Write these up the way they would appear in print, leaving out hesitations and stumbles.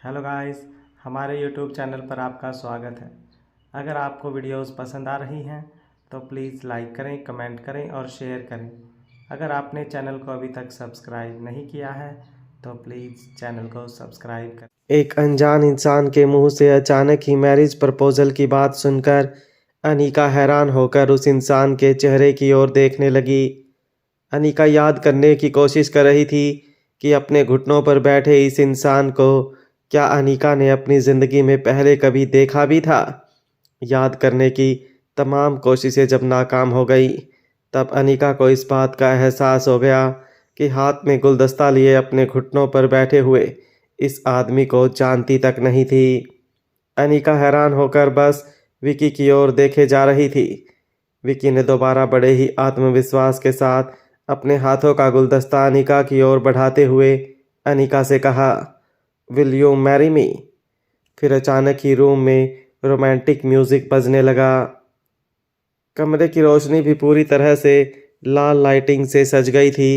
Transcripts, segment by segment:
Hello guys, हमारे YouTube channel पर आपका स्वागत है। अगर आपको वीडियोस पसंद आ रही हैं तो प्लीज़ लाइक करें, कमेंट करें और शेयर करें। अगर आपने चैनल को अभी तक सब्सक्राइब नहीं किया है तो प्लीज़ चैनल को सब्सक्राइब करें। एक अनजान इंसान के मुंह से अचानक ही मैरिज प्रपोजल की बात सुनकर अनीका हैरान होकर उस इंसान के चेहरे की ओर देखने लगी। अनीका याद करने की कोशिश कर रही थी कि अपने घुटनों पर बैठे इस इंसान को क्या अनीका ने अपनी ज़िंदगी में पहले कभी देखा भी था। याद करने की तमाम कोशिशें जब नाकाम हो गई तब अनीका को इस बात का एहसास हो गया कि हाथ में गुलदस्ता लिए अपने घुटनों पर बैठे हुए इस आदमी को जानती तक नहीं थी। अनीका हैरान होकर बस विकी की ओर देखे जा रही थी। विकी ने दोबारा बड़े ही आत्मविश्वास के साथ अपने हाथों का गुलदस्ता अनीका की ओर बढ़ाते हुए अनीका से कहा, विल यू मैरी मी? फिर अचानक ही रूम में रोमांटिक म्यूजिक बजने लगा। कमरे की रोशनी भी पूरी तरह से लाल लाइटिंग से सज गई थी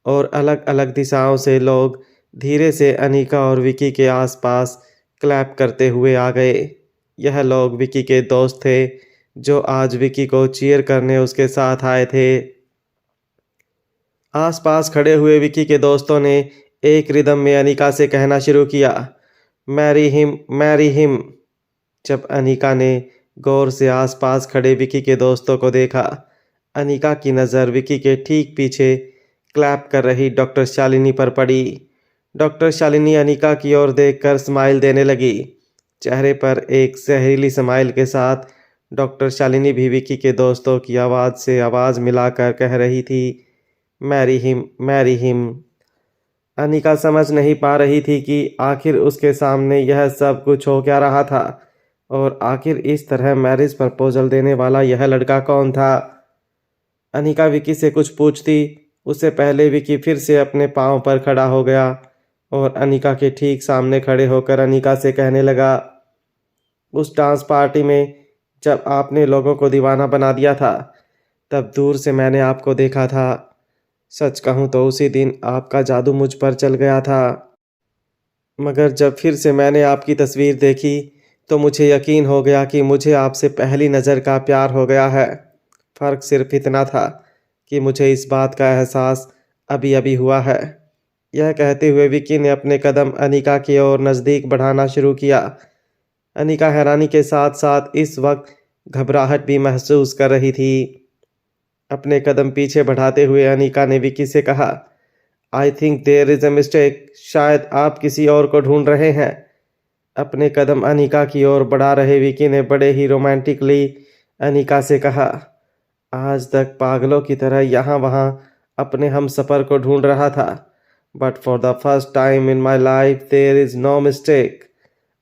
और अलग अलग दिशाओं से लोग धीरे से अनीका और विकी के आसपास क्लैप करते हुए आ गए। यह लोग विकी के दोस्त थे जो आज विकी को चीयर करने उसके साथ आए थे। आसपास खड़े हुए विकी के दोस्तों ने एक रिदम में अनीका से कहना शुरू किया, मैरी हिम, मैरी हिम। जब अनीका ने गौर से आसपास खड़े विकी के दोस्तों को देखा, अनीका की नज़र विकी के ठीक पीछे क्लैप कर रही डॉक्टर शालिनी पर पड़ी। डॉक्टर शालिनी अनीका की ओर देखकर स्माइल देने लगी। चेहरे पर एक जहरीली स्माइल के साथ डॉक्टर शालिनी भी विकी के दोस्तों की आवाज़ से आवाज़ मिलाकर कह रही थी, marry him, marry him. Anika समझ नहीं पा रही थी कि आखिर उसके सामने यह सब कुछ हो क्या रहा था और आखिर इस तरह मैरिज प्रपोजल देने वाला यह लड़का कौन था। अनीका विकी से कुछ पूछती उससे पहले विकी फिर से अपने पांव पर खड़ा हो गया और अनीका के ठीक सामने खड़े होकर अनीका से कहने लगा, उस डांस पार्टी में जब आपने लोगों को दीवाना बना दिया था तब दूर से मैंने आपको देखा था। सच कहूँ तो उसी दिन आपका जादू मुझ पर चल गया था, मगर जब फिर से मैंने आपकी तस्वीर देखी तो मुझे यकीन हो गया कि मुझे आपसे पहली नज़र का प्यार हो गया है। फ़र्क सिर्फ इतना था कि मुझे इस बात का एहसास अभी अभी हुआ है। यह कहते हुए विकी ने अपने कदम अनीका की ओर नज़दीक बढ़ाना शुरू किया। अनीका हैरानी के साथ साथ इस वक्त घबराहट भी महसूस कर रही थी। अपने कदम पीछे बढ़ाते हुए अनीका ने विकी से कहा, I think there is a mistake. शायद आप किसी और को ढूंढ रहे हैं। अपने कदम अनीका की ओर बढ़ा रहे विकी ने बड़े ही रोमांटिकली अनीका से कहा, आज तक पागलों की तरह यहाँ वहाँ अपने हम सफ़र को ढूंढ रहा था, but for the first time in my life there is no mistake.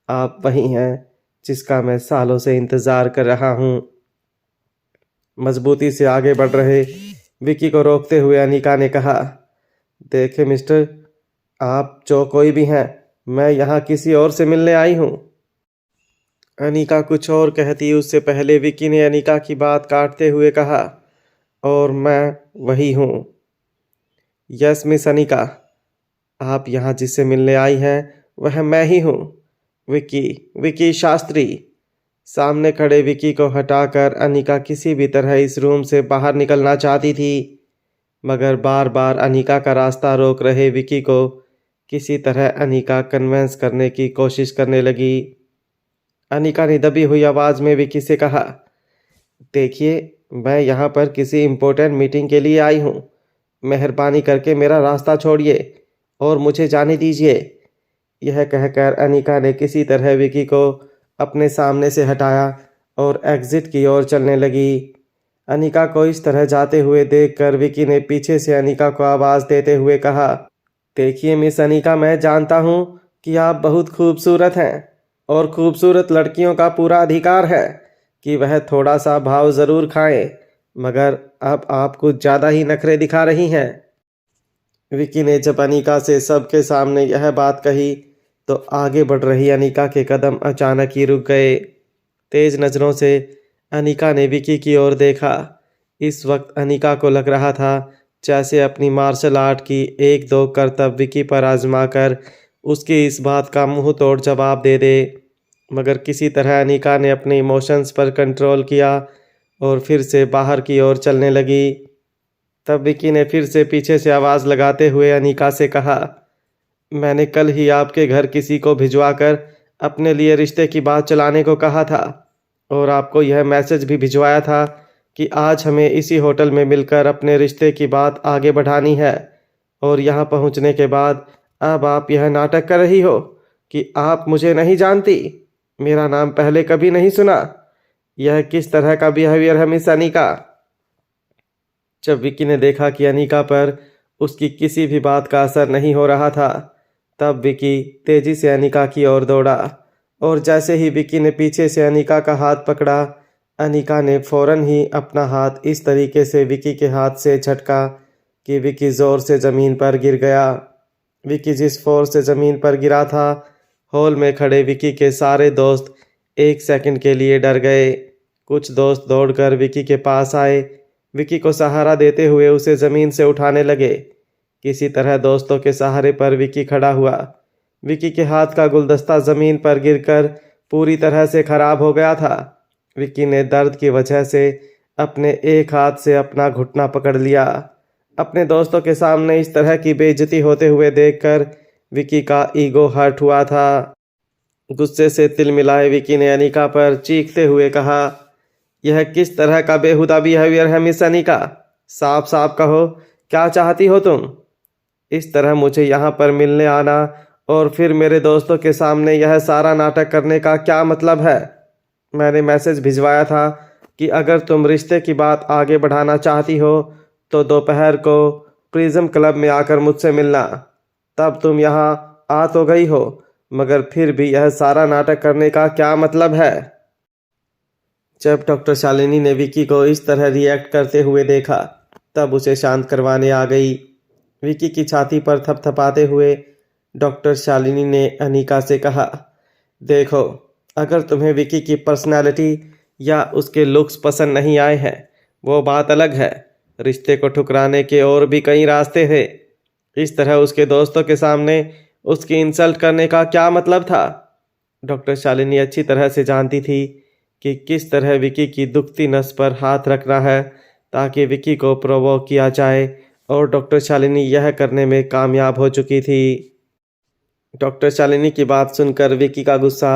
आप वही हैं जिसका मैं सालों से इंतज़ार कर रहा हूँ। मजबूती से आगे बढ़ रहे विकी को रोकते हुए अनीका ने कहा, देखे मिस्टर, आप जो कोई भी हैं, मैं यहाँ किसी और से मिलने आई हूँ। अनीका कुछ और कहती उससे पहले विकी ने अनीका की बात काटते हुए कहा, और मैं वही हूँ। यस मिस अनीका, आप यहाँ जिससे मिलने आई हैं वह मैं ही हूँ, विकी, विकी शास्त्री। सामने खड़े विकी को हटाकर अनीका किसी भी तरह इस रूम से बाहर निकलना चाहती थी, मगर बार बार अनीका का रास्ता रोक रहे विकी को किसी तरह अनीका कन्विंस करने की कोशिश करने लगी। अनीका ने दबी हुई आवाज़ में विकी से कहा, देखिए, मैं यहाँ पर किसी इम्पोर्टेंट मीटिंग के लिए आई हूँ। मेहरबानी करके मेरा रास्ता छोड़िए और मुझे जाने दीजिए। यह कहकर अनीका ने किसी तरह विकी को अपने सामने से हटाया और एग्ज़िट की ओर चलने लगी। अनीका को इस तरह जाते हुए देखकर विकी ने पीछे से अनीका को आवाज़ देते हुए कहा, देखिए मिस अनीका, मैं जानता हूँ कि आप बहुत खूबसूरत हैं और खूबसूरत लड़कियों का पूरा अधिकार है कि वह थोड़ा सा भाव ज़रूर खाएं, मगर अब आप कुछ ज़्यादा ही नखरे दिखा रही हैं। विकी ने जब अनीका से सबके सामने यह बात कही तो आगे बढ़ रही अनीका के कदम अचानक ही रुक गए। तेज नज़रों से अनीका ने विकी की ओर देखा। इस वक्त अनीका को लग रहा था जैसे अपनी मार्शल आर्ट की एक दो करतब विकी पर आजमा कर उसकी इस बात का मुंह तोड़ जवाब दे दे, मगर किसी तरह अनीका ने अपने इमोशंस पर कंट्रोल किया और फिर से बाहर की ओर चलने लगी। तब विकी ने फिर से पीछे से आवाज़ लगाते हुए अनीका से कहा, मैंने कल ही आपके घर किसी को भिजवाकर अपने लिए रिश्ते की बात चलाने को कहा था और आपको यह मैसेज भी भिजवाया था कि आज हमें इसी होटल में मिलकर अपने रिश्ते की बात आगे बढ़ानी है। और यहाँ पहुँचने के बाद अब आप यह नाटक कर रही हो कि आप मुझे नहीं जानती, मेरा नाम पहले कभी नहीं सुना। यह किस तरह का बिहेवियर है मिस अनीका? जब विकी ने देखा कि अनीका पर उसकी किसी भी बात का असर नहीं हो रहा था, तब विकी तेजी से अनीका की ओर दौड़ा और जैसे ही विकी ने पीछे से अनीका का हाथ पकड़ा, अनीका ने फौरन ही अपना हाथ इस तरीके से विकी के हाथ से झटका कि विकी ज़ोर से ज़मीन पर गिर गया। विकी जिस फोर से ज़मीन पर गिरा था, हॉल में खड़े विकी के सारे दोस्त एक सेकंड के लिए डर गए। कुछ दोस्त दौड़कर विकी के पास आए, विकी को सहारा देते हुए उसे ज़मीन से उठाने लगे। किसी तरह दोस्तों के सहारे पर विकी खड़ा हुआ। विकी के हाथ का गुलदस्ता ज़मीन पर गिरकर पूरी तरह से खराब हो गया था। विकी ने दर्द की वजह से अपने एक हाथ से अपना घुटना पकड़ लिया। अपने दोस्तों के सामने इस तरह की बेइज्जती होते हुए देखकर विकी का ईगो हर्ट हुआ था। गुस्से से तिलमिलाए विकी ने अनीका पर चीखते हुए कहा, यह किस तरह का बेहुदा बिहेवियर है मिस अनीका? साफ साफ कहो, क्या चाहती हो तुम? इस तरह मुझे यहाँ पर मिलने आना और फिर मेरे दोस्तों के सामने यह सारा नाटक करने का क्या मतलब है? मैंने मैसेज भिजवाया था कि अगर तुम रिश्ते की बात आगे बढ़ाना चाहती हो तो दोपहर को प्रिज्म क्लब में आकर मुझसे मिलना। तब तुम यहाँ आ तो गई हो, मगर फिर भी यह सारा नाटक करने का क्या मतलब है? जब डॉक्टर शालिनी ने विकी को इस तरह रिएक्ट करते हुए देखा, तब उसे शांत करवाने आ गई। विकी की छाती पर थपथपाते हुए डॉक्टर शालिनी ने अनीका से कहा, देखो, अगर तुम्हें विकी की पर्सनालिटी या उसके लुक्स पसंद नहीं आए हैं, वो बात अलग है। रिश्ते को ठुकराने के और भी कई रास्ते थे। इस तरह उसके दोस्तों के सामने उसकी इंसल्ट करने का क्या मतलब था? डॉक्टर शालिनी अच्छी तरह से जानती थी कि किस तरह विकी की दुखती नस पर हाथ रखना है ताकि विकी को प्रोवोक किया जाए, और डॉक्टर शालिनी यह करने में कामयाब हो चुकी थी। डॉक्टर शालिनी की बात सुनकर विकी का गुस्सा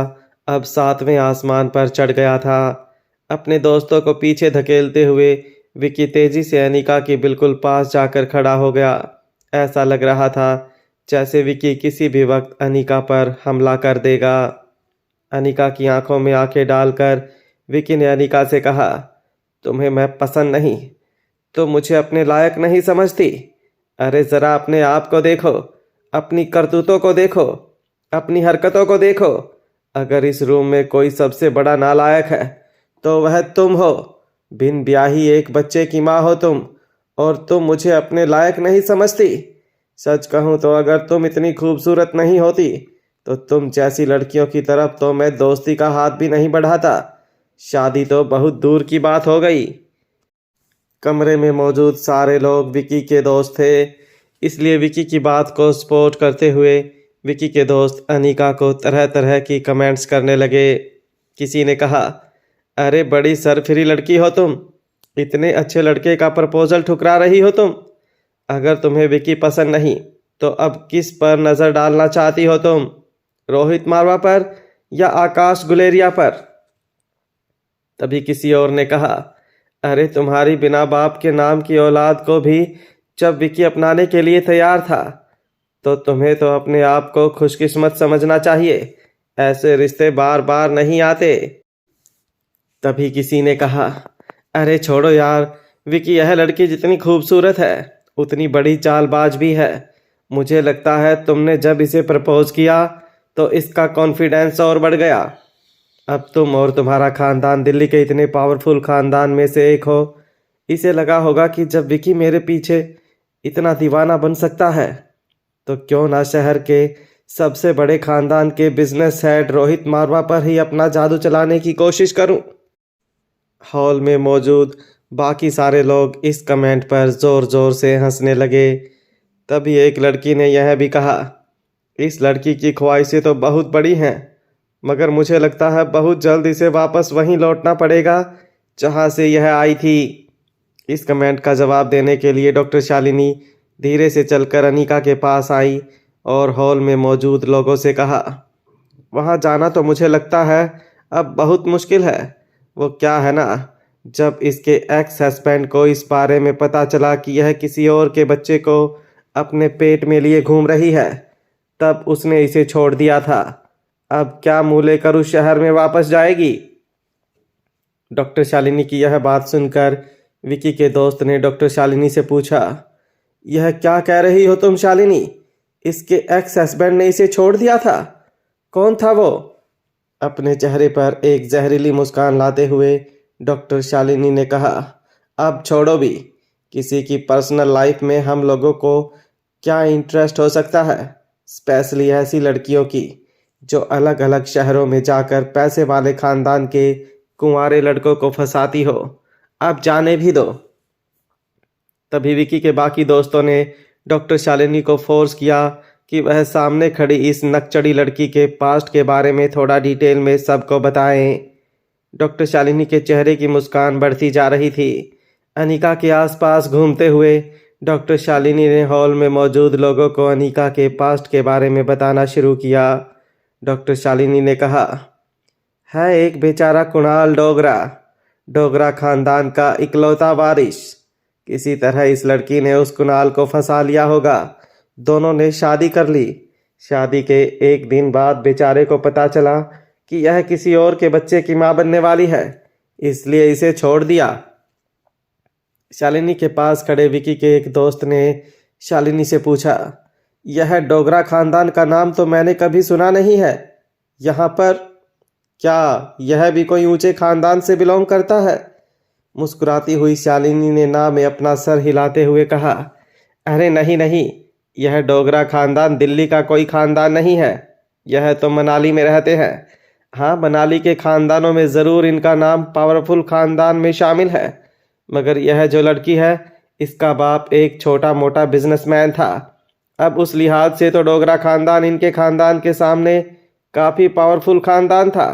अब 7वें आसमान पर चढ़ गया था। अपने दोस्तों को पीछे धकेलते हुए विकी तेजी से अनीका के बिल्कुल पास जाकर खड़ा हो गया। ऐसा लग रहा था जैसे विकी किसी भी वक्त अनीका पर हमला कर देगा। अनीका की आंखों में आंखें डालकर विकी ने अनीका से कहा, तुम्हें मैं पसंद नहीं तो मुझे अपने लायक नहीं समझती? अरे ज़रा अपने आप को देखो, अपनी करतूतों को देखो, अपनी हरकतों को देखो। अगर इस रूम में कोई सबसे बड़ा नालायक है तो वह तुम हो। बिन ब्याही एक बच्चे की माँ हो तुम, और तुम मुझे अपने लायक नहीं समझती। सच कहूँ तो अगर तुम इतनी खूबसूरत नहीं होती तो तुम जैसी लड़कियों की तरफ तो मैं दोस्ती का हाथ भी नहीं बढ़ाता। शादी तो बहुत दूर की बात हो गई। कमरे में मौजूद सारे लोग विकी के दोस्त थे, इसलिए विकी की बात को सपोर्ट करते हुए विकी के दोस्त अनीका को तरह तरह की कमेंट्स करने लगे। किसी ने कहा, अरे बड़ी सरफिरी लड़की हो तुम, इतने अच्छे लड़के का प्रपोजल ठुकरा रही हो तुम। अगर तुम्हें विकी पसंद नहीं तो अब किस पर नज़र डालना चाहती हो तुम? रोहित मारवा पर या आकाश गुलेरिया पर? तभी किसी और ने कहा, अरे तुम्हारी बिना बाप के नाम की औलाद को भी जब विकी अपनाने के लिए तैयार था तो तुम्हें तो अपने आप को खुशकिस्मत समझना चाहिए। ऐसे रिश्ते बार बार नहीं आते। तभी किसी ने कहा, अरे छोड़ो यार, विकी यह लड़की जितनी खूबसूरत है उतनी बड़ी चालबाज भी है। मुझे लगता है तुमने जब इसे प्रपोज किया तो इसका कॉन्फिडेंस और बढ़ गया। अब तुम और तुम्हारा खानदान दिल्ली के इतने पावरफुल खानदान में से एक हो। इसे लगा होगा कि जब विकी मेरे पीछे इतना दीवाना बन सकता है तो क्यों ना शहर के सबसे बड़े खानदान के बिजनेस हेड रोहित मारवा पर ही अपना जादू चलाने की कोशिश करूं। हॉल में मौजूद बाकी सारे लोग इस कमेंट पर ज़ोर ज़ोर से हंसने लगे। तभी एक लड़की ने यह भी कहा, इस लड़की की ख्वाहिशें तो बहुत बड़ी हैं, मगर मुझे लगता है बहुत जल्द इसे वापस वहीं लौटना पड़ेगा जहां से यह आई थी। इस कमेंट का जवाब देने के लिए डॉक्टर शालिनी धीरे से चलकर अनीका के पास आई और हॉल में मौजूद लोगों से कहा, वहाँ जाना तो मुझे लगता है अब बहुत मुश्किल है। वो क्या है ना, जब इसके एक्स हस्बैंड को इस बारे में पता चला कि यह किसी और के बच्चे को अपने पेट में लिए घूम रही है, तब उसने इसे छोड़ दिया था। अब क्या मुँह लेकर उस शहर में वापस जाएगी? डॉक्टर शालिनी की यह बात सुनकर विकी के दोस्त ने डॉक्टर शालिनी से पूछा, यह क्या कह रही हो तुम शालिनी? इसके एक्स हस्बैंड ने इसे छोड़ दिया था? कौन था वो? अपने चेहरे पर एक जहरीली मुस्कान लाते हुए डॉक्टर शालिनी ने कहा, अब छोड़ो भी, किसी की पर्सनल लाइफ में हम लोगों को क्या इंटरेस्ट हो सकता है, स्पेशली ऐसी लड़कियों की जो अलग अलग शहरों में जाकर पैसे वाले खानदान के कुंवारे लड़कों को फंसाती हो। अब जाने भी दो। तभी विकी के बाकी दोस्तों ने डॉक्टर शालिनी को फोर्स किया कि वह सामने खड़ी इस नकचड़ी लड़की के पास्ट के बारे में थोड़ा डिटेल में सबको बताएं। डॉक्टर शालिनी के चेहरे की मुस्कान बढ़ती जा रही थी। अनीका के आसपास घूमते हुए डॉक्टर शालिनी ने हॉल में मौजूद लोगों को अनीका के पास्ट के बारे में बताना शुरू किया। डॉक्टर शालिनी ने कहा, है एक बेचारा कुणाल डोगरा, डोगरा खानदान का इकलौता वारिस। किसी तरह इस लड़की ने उस कुणाल को फंसा लिया होगा। दोनों ने शादी कर ली। शादी के एक दिन बाद बेचारे को पता चला कि यह किसी और के बच्चे की मां बनने वाली है, इसलिए इसे छोड़ दिया। शालिनी के पास खड़े विकी के एक दोस्त ने शालिनी से पूछा, यह डोगरा खानदान का नाम तो मैंने कभी सुना नहीं है। यहाँ पर क्या यह भी कोई ऊंचे खानदान से बिलोंग करता है? मुस्कुराती हुई शालिनी ने ना में अपना सर हिलाते हुए कहा, अरे नहीं नहीं, यह डोगरा खानदान दिल्ली का कोई खानदान नहीं है। यह तो मनाली में रहते हैं। हाँ, मनाली के खानदानों में ज़रूर इनका नाम पावरफुल खानदान में शामिल है, मगर यह जो लड़की है, इसका बाप एक छोटा मोटा बिजनेसमैन था। अब उस लिहाज से तो डोगरा खानदान इनके खानदान के सामने काफ़ी पावरफुल खानदान था।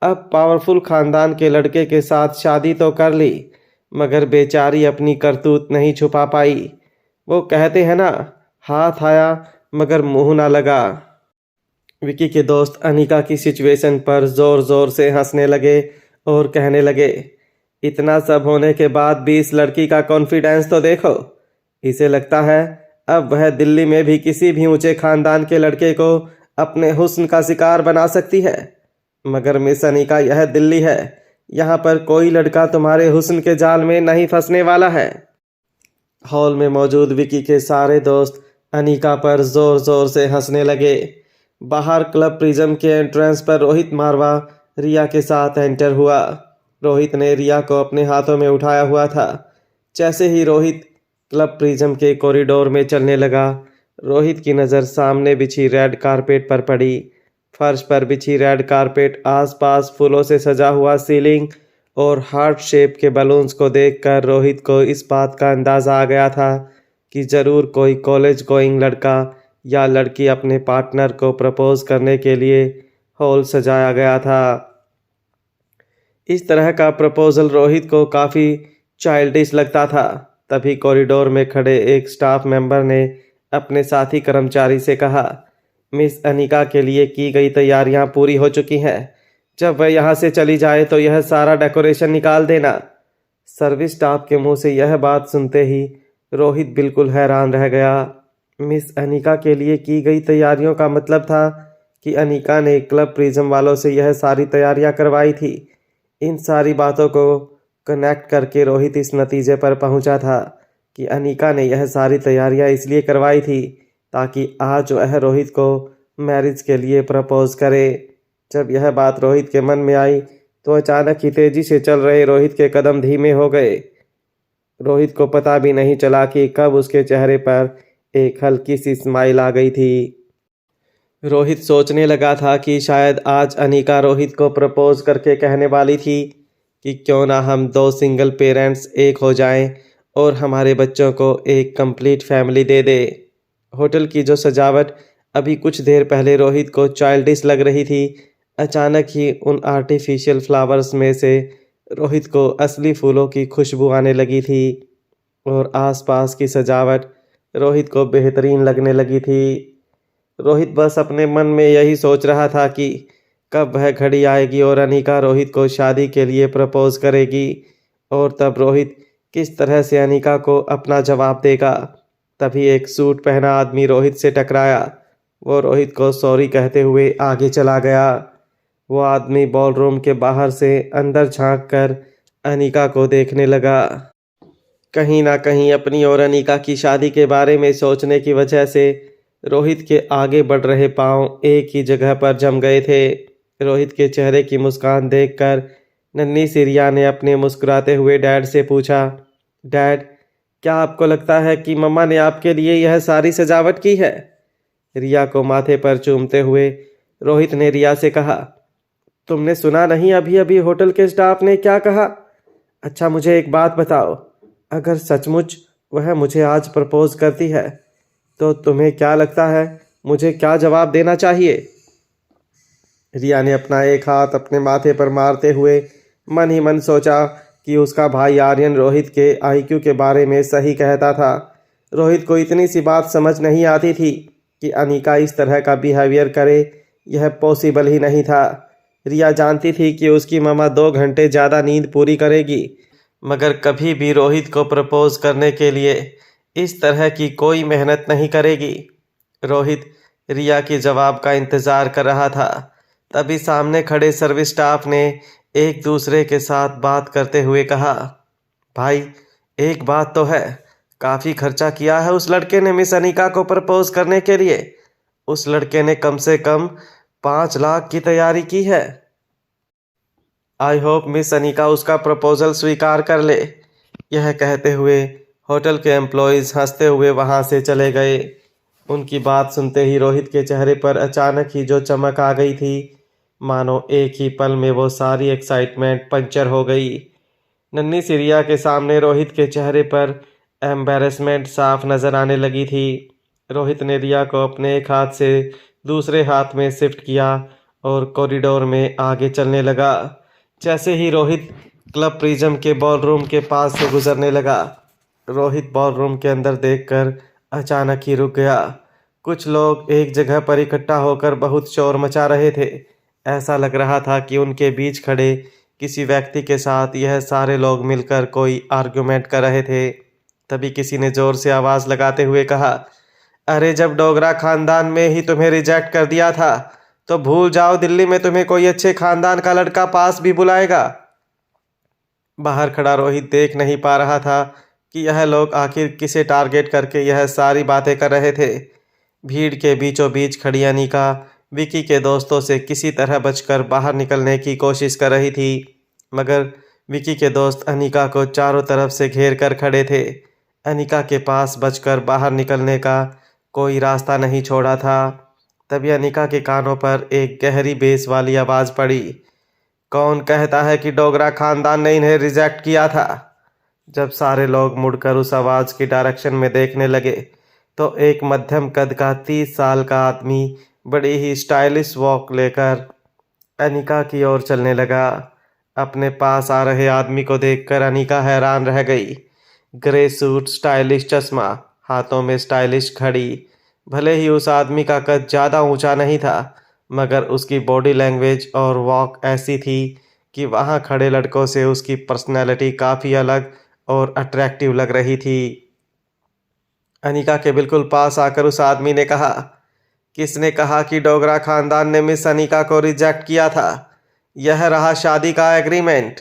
अब पावरफुल खानदान के लड़के के साथ शादी तो कर ली, मगर बेचारी अपनी करतूत नहीं छुपा पाई। वो कहते हैं ना, हाथ आया मगर मुंह ना लगा। विकी के दोस्त अनीका की सिचुएशन पर ज़ोर ज़ोर से हंसने लगे और कहने लगे, इतना सब होने के बाद भी इस लड़की का कॉन्फिडेंस तो देखो। इसे लगता है अब वह दिल्ली में भी किसी भी ऊंचे खानदान के लड़के को अपने हुस्न का शिकार बना सकती है। मगर मिस अनीका, यह दिल्ली है, यहाँ पर कोई लड़का तुम्हारे हुस्न के जाल में नहीं फंसने वाला है। हॉल में मौजूद विकी के सारे दोस्त अनीका पर ज़ोर ज़ोर से हंसने लगे। बाहर क्लब प्रिज्म के एंट्रेंस पर रोहित मारवा रिया के साथ एंटर हुआ। रोहित ने रिया को अपने हाथों में उठाया हुआ था। जैसे ही रोहित क्लब प्रिज्म के कॉरिडोर में चलने लगा, रोहित की नज़र सामने बिछी रेड कारपेट पर पड़ी। फर्श पर बिछी रेड कारपेट, आसपास फूलों से सजा हुआ सीलिंग और हार्ट शेप के बलून्स को देखकर रोहित को इस बात का अंदाज़ा आ गया था कि ज़रूर कोई कॉलेज गोइंग लड़का या लड़की अपने पार्टनर को प्रपोज करने के लिए हॉल सजाया गया था। इस तरह का प्रपोजल रोहित को काफ़ी चाइल्डिश लगता था। तभी कॉरिडोर में खड़े एक स्टाफ मेंबर ने अपने साथी कर्मचारी से कहा, मिस अनीका के लिए की गई तैयारियां पूरी हो चुकी हैं। जब वह यहाँ से चली जाए तो यह सारा डेकोरेशन निकाल देना। सर्विस स्टाफ के मुंह से यह बात सुनते ही रोहित बिल्कुल हैरान रह गया। मिस अनीका के लिए की गई तैयारियों का मतलब था कि अनीका ने क्लब प्रिज्म वालों से यह सारी तैयारियां करवाई थी। इन सारी बातों को कनेक्ट करके रोहित इस नतीजे पर पहुंचा था कि अनीका ने यह सारी तैयारियां इसलिए करवाई थी ताकि आज वह रोहित को मैरिज के लिए प्रपोज करे। जब यह बात रोहित के मन में आई तो अचानक ही तेजी से चल रहे रोहित के कदम धीमे हो गए। रोहित को पता भी नहीं चला कि कब उसके चेहरे पर एक हल्की सी स्माइल आ गई थी। रोहित सोचने लगा था कि शायद आज अनीका रोहित को प्रपोज करके कहने वाली थी कि क्यों ना हम दो सिंगल पेरेंट्स एक हो जाएं और हमारे बच्चों को एक कंप्लीट फैमिली दे दे। होटल की जो सजावट अभी कुछ देर पहले रोहित को चाइल्डिश लग रही थी, अचानक ही उन आर्टिफिशियल फ्लावर्स में से रोहित को असली फूलों की खुशबू आने लगी थी और आसपास की सजावट रोहित को बेहतरीन लगने लगी थी। रोहित बस अपने मन में यही सोच रहा था कि कब वह घड़ी आएगी और अनीका रोहित को शादी के लिए प्रपोज करेगी और तब रोहित किस तरह से अनीका को अपना जवाब देगा। तभी एक सूट पहना आदमी रोहित से टकराया। वो रोहित को सॉरी कहते हुए आगे चला गया। वो आदमी बॉलरूम के बाहर से अंदर झांक कर अनीका को देखने लगा। कहीं ना कहीं अपनी और अनीका की शादी के बारे में सोचने की वजह से रोहित के आगे बढ़ रहे पांव एक ही जगह पर जम गए थे। रोहित के चेहरे की मुस्कान देखकर नन्ही सी रिया ने अपने मुस्कुराते हुए डैड से पूछा, डैड, क्या आपको लगता है कि मम्मा ने आपके लिए यह सारी सजावट की है? रिया को माथे पर चूमते हुए रोहित ने रिया से कहा, तुमने सुना नहीं अभी अभी होटल के स्टाफ ने क्या कहा? अच्छा मुझे एक बात बताओ, अगर सचमुच वह मुझे आज प्रपोज करती है तो तुम्हें क्या लगता है मुझे क्या जवाब देना चाहिए? रिया ने अपना एक हाथ अपने माथे पर मारते हुए मन ही मन सोचा कि उसका भाई आर्यन रोहित के आईक्यू के बारे में सही कहता था। रोहित को इतनी सी बात समझ नहीं आती थी कि अनीका इस तरह का बिहेवियर करे, यह पॉसिबल ही नहीं था। रिया जानती थी कि उसकी मम्मा 2 घंटे ज़्यादा नींद पूरी करेगी, मगर कभी भी रोहित को प्रपोज करने के लिए इस तरह की कोई मेहनत नहीं करेगी। रोहित रिया के जवाब का इंतज़ार कर रहा था। तभी सामने खड़े सर्विस स्टाफ ने एक दूसरे के साथ बात करते हुए कहा, भाई एक बात तो है, काफ़ी खर्चा किया है उस लड़के ने मिस अनीका को प्रपोज करने के लिए। उस लड़के ने कम से कम 5 लाख की तैयारी की है। आई होप मिस अनीका उसका प्रपोजल स्वीकार कर ले। यह कहते हुए होटल के एम्प्लॉयज़ हंसते हुए वहां से चले गए। उनकी बात सुनते ही रोहित के चेहरे पर अचानक ही जो चमक आ गई थी, मानो एक ही पल में वो सारी एक्साइटमेंट पंचर हो गई। नन्ही सी रिया के सामने रोहित के चेहरे पर एम्बैरेसमेंट साफ नज़र आने लगी थी। रोहित ने रिया को अपने एक हाथ से दूसरे हाथ में शिफ्ट किया और कॉरिडोर में आगे चलने लगा। जैसे ही रोहित क्लब प्रिज्म के बॉलरूम के पास से गुजरने लगा, रोहित बॉलरूम के अंदर देखकर अचानक ही रुक गया। कुछ लोग एक जगह पर इकट्ठा होकर बहुत शोर मचा रहे थे। ऐसा लग रहा था कि उनके बीच खड़े किसी व्यक्ति के साथ यह सारे लोग मिलकर कोई आर्गुमेंट कर रहे थे। तभी किसी ने जोर से आवाज़ लगाते हुए कहा, अरे जब डोगरा खानदान में ही तुम्हें रिजेक्ट कर दिया था तो भूल जाओ दिल्ली में तुम्हें कोई अच्छे खानदान का लड़का पास भी बुलाएगा। बाहर खड़ा रोहित देख नहीं पा रहा था कि यह लोग आखिर किसे टारगेट करके यह सारी बातें कर रहे थे। भीड़ के बीचों बीच खड़ी अनीका विकी के दोस्तों से किसी तरह बचकर बाहर निकलने की कोशिश कर रही थी, मगर विकी के दोस्त अनीका को चारों तरफ से घेर कर खड़े थे। अनीका के पास बचकर बाहर निकलने का कोई रास्ता नहीं छोड़ा था। तभी अनीका के कानों पर एक गहरी बेस वाली आवाज़ पड़ी, कौन कहता है कि डोगरा खानदान ने इन्हें रिजेक्ट किया था? जब सारे लोग मुड़कर उस आवाज़ की डायरेक्शन में देखने लगे तो एक मध्यम कद का 30 साल का आदमी बड़ी ही स्टाइलिश वॉक लेकर अनीका की ओर चलने लगा। अपने पास आ रहे आदमी को देखकर अनीका हैरान रह गई। ग्रे सूट, स्टाइलिश चश्मा, हाथों में स्टाइलिश घड़ी। भले ही उस आदमी का कद ज़्यादा ऊंचा नहीं था, मगर उसकी बॉडी लैंग्वेज और वॉक ऐसी थी कि वहाँ खड़े लड़कों से उसकी पर्सनैलिटी काफ़ी अलग और अट्रैक्टिव लग रही थी। अनीका के बिल्कुल पास आकर उस आदमी ने कहा, किसने कहा कि डोगरा खानदान ने मिस अनीका को रिजेक्ट किया था? यह रहा शादी का एग्रीमेंट।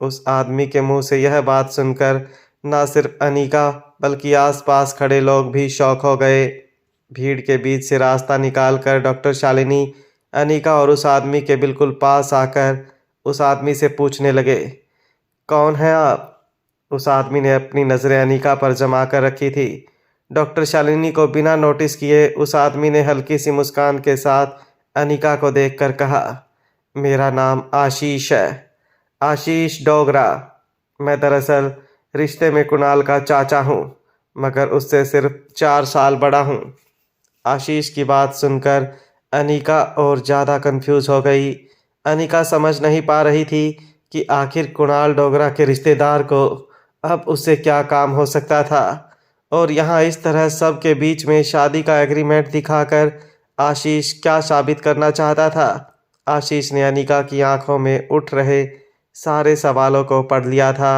उस आदमी के मुंह से यह बात सुनकर न सिर्फ अनीका बल्कि आसपास खड़े लोग भी शॉक हो गए। भीड़ के बीच से रास्ता निकालकर डॉक्टर शालिनी अनीका और उस आदमी के बिल्कुल पास आकर उस आदमी से पूछने लगे, कौन है आप? उस आदमी ने अपनी नज़रें अनीका पर जमा कर रखी थी। डॉक्टर शालिनी को बिना नोटिस किए उस आदमी ने हल्की सी मुस्कान के साथ अनीका को देखकर कहा, मेरा नाम आशीष है, आशीष डोगरा। मैं दरअसल रिश्ते में कुणाल का चाचा हूँ, मगर उससे सिर्फ 4 साल बड़ा हूँ। आशीष की बात सुनकर अनीका और ज़्यादा कंफ्यूज हो गई। अनीका समझ नहीं पा रही थी कि आखिर कुणाल डोगरा के रिश्तेदार को अब उससे क्या काम हो सकता था, और यहाँ इस तरह सबके बीच में शादी का एग्रीमेंट दिखाकर आशीष क्या साबित करना चाहता था। आशीष ने अनीका की आंखों में उठ रहे सारे सवालों को पढ़ लिया था।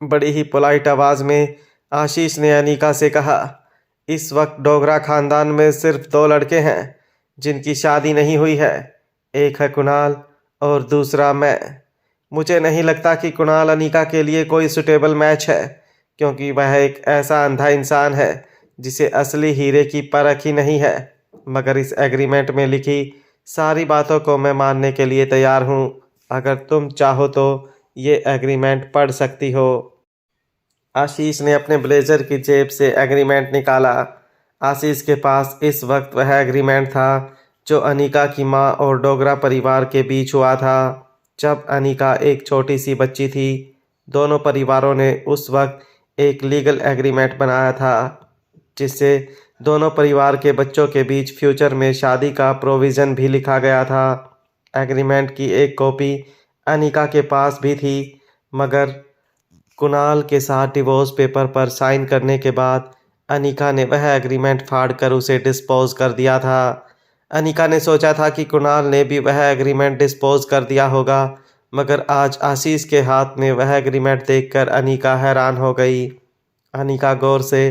बड़ी ही पोलाइट आवाज़ में आशीष ने अनीका से कहा, इस वक्त डोगरा खानदान में सिर्फ 2 लड़के हैं जिनकी शादी नहीं हुई है। एक है कुणाल और दूसरा मैं। मुझे नहीं लगता कि कुणाल अनीका के लिए कोई सुटेबल मैच है, क्योंकि वह एक ऐसा अंधा इंसान है जिसे असली हीरे की परख ही नहीं है। मगर इस एग्रीमेंट में लिखी सारी बातों को मैं मानने के लिए तैयार हूँ। अगर तुम चाहो तो ये एग्रीमेंट पढ़ सकती हो। आशीष ने अपने ब्लेजर की जेब से एग्रीमेंट निकाला। आशीष के पास इस वक्त वह एग्रीमेंट था जो अनीका की माँ और डोगरा परिवार के बीच हुआ था जब अनीका एक छोटी सी बच्ची थी। दोनों परिवारों ने उस वक्त एक लीगल एग्रीमेंट बनाया था जिससे दोनों परिवार के बच्चों के बीच फ्यूचर में शादी का प्रोविज़न भी लिखा गया था। एग्रीमेंट की एक कॉपी अनीका के पास भी थी, मगर कुणाल के साथ डिवोर्स पेपर पर साइन करने के बाद अनीका ने वह एग्रीमेंट फाड़कर उसे डिस्पोज कर दिया था। अनीका ने सोचा था कि कुणाल ने भी वह एग्रीमेंट डिस्पोज कर दिया होगा, मगर आज आशीष के हाथ में वह एग्रीमेंट देखकर अनीका हैरान हो गई। अनीका गौर से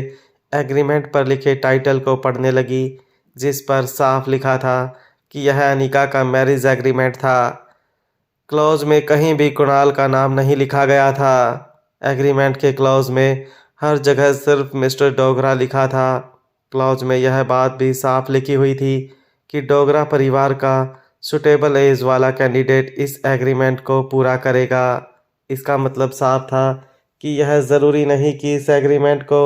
एग्रीमेंट पर लिखे टाइटल को पढ़ने लगी, जिस पर साफ लिखा था कि यह अनीका का मैरिज एग्रीमेंट था। क्लॉज में कहीं भी कुणाल का नाम नहीं लिखा गया था। एग्रीमेंट के क्लॉज में हर जगह सिर्फ मिस्टर डोगरा लिखा था। क्लॉज में यह बात भी साफ लिखी हुई थी कि डोगरा परिवार का सुटेबल एज वाला कैंडिडेट इस एग्रीमेंट को पूरा करेगा। इसका मतलब साफ था कि यह ज़रूरी नहीं कि इस एग्रीमेंट को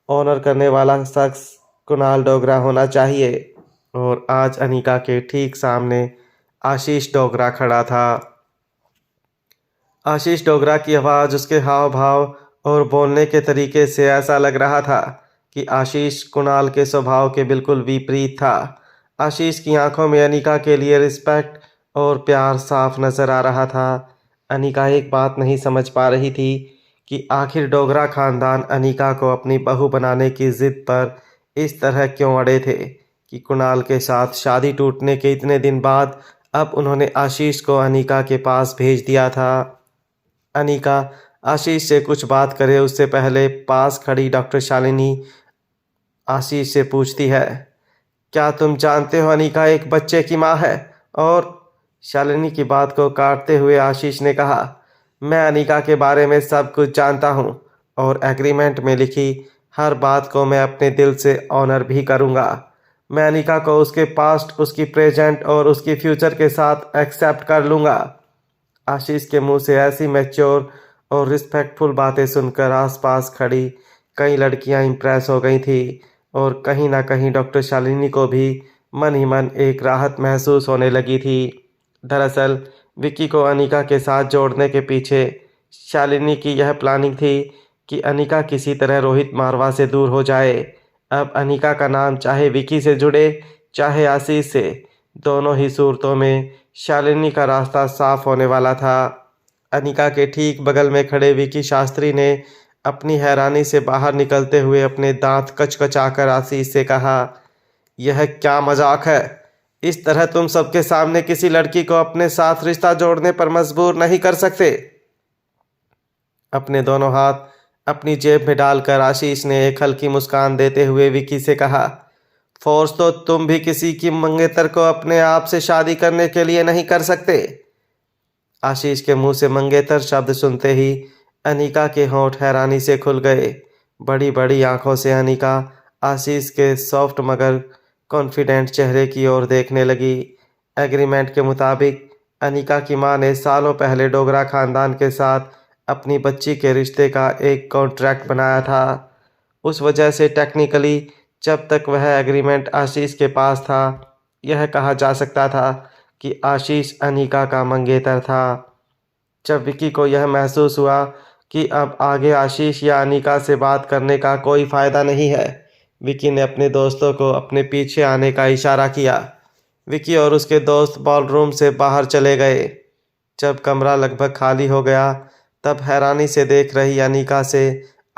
ऑनर करने वाला शख्स कुणाल डोगरा होना चाहिए। और आज अनीका के ठीक सामने आशीष डोगरा खड़ा था। आशीष डोगरा की आवाज़, उसके हाव भाव और बोलने के तरीके से ऐसा लग रहा था कि आशीष कुणाल के स्वभाव के बिल्कुल विपरीत था। आशीष की आंखों में अनीका के लिए रिस्पेक्ट और प्यार साफ नज़र आ रहा था। अनीका एक बात नहीं समझ पा रही थी कि आखिर डोगरा खानदान अनीका को अपनी बहू बनाने की ज़िद पर इस तरह क्यों अड़े थे कि कुणाल के साथ शादी टूटने के इतने दिन बाद अब उन्होंने आशीष को अनीका के पास भेज दिया था। अनीका आशीष से कुछ बात करे उससे पहले पास खड़ी डॉक्टर शालिनी आशीष से पूछती है, क्या तुम जानते हो अनीका एक बच्चे की माँ है? और शालिनी की बात को काटते हुए आशीष ने कहा, मैं अनीका के बारे में सब कुछ जानता हूँ और एग्रीमेंट में लिखी हर बात को मैं अपने दिल से ऑनर भी करूँगा। मैं अनीका को उसके पास्ट, उसकी प्रेजेंट और उसकी फ्यूचर के साथ एक्सेप्ट कर लूँगा। आशीष के मुंह से ऐसी मैच्योर और रिस्पेक्टफुल बातें सुनकर आसपास खड़ी कई लड़कियां इंप्रेस हो गई थी और कहीं ना कहीं डॉक्टर शालिनी को भी मन ही मन एक राहत महसूस होने लगी थी। दरअसल विक्की को अनीका के साथ जोड़ने के पीछे शालिनी की यह प्लानिंग थी कि अनीका किसी तरह रोहित मारवा से दूर हो जाए। अब अनीका का नाम चाहे विक्की से जुड़े चाहे आशीष से, दोनों ही सूरतों में शालिनी का रास्ता साफ होने वाला था। अनीका के ठीक बगल में खड़े विकी शास्त्री ने अपनी हैरानी से बाहर निकलते हुए अपने दांत कचकचाकर आशीष से कहा, यह क्या मजाक है? इस तरह तुम सबके सामने किसी लड़की को अपने साथ रिश्ता जोड़ने पर मजबूर नहीं कर सकते। अपने दोनों हाथ अपनी जेब में डालकर आशीष ने एक हल्की मुस्कान देते हुए विकी से कहा, फोर्स तो तुम भी किसी की मंगेतर को अपने आप से शादी करने के लिए नहीं कर सकते। आशीष के मुंह से मंगेतर शब्द सुनते ही अनीका के होंठ हैरानी से खुल गए। बड़ी बड़ी आंखों से अनीका आशीष के सॉफ्ट मगर कॉन्फिडेंट चेहरे की ओर देखने लगी। एग्रीमेंट के मुताबिक अनीका की मां ने सालों पहले डोगरा खानदान के साथ अपनी बच्ची के रिश्ते का एक कॉन्ट्रैक्ट बनाया था। उस वजह से टेक्निकली जब तक वह एग्रीमेंट आशीष के पास था, यह कहा जा सकता था कि आशीष अनीका का मंगेतर था। जब विकी को यह महसूस हुआ कि अब आगे आशीष या अनीका से बात करने का कोई फ़ायदा नहीं है, विकी ने अपने दोस्तों को अपने पीछे आने का इशारा किया। विकी और उसके दोस्त बॉलरूम से बाहर चले गए। जब कमरा लगभग खाली हो गया तब हैरानी से देख रही अनीका से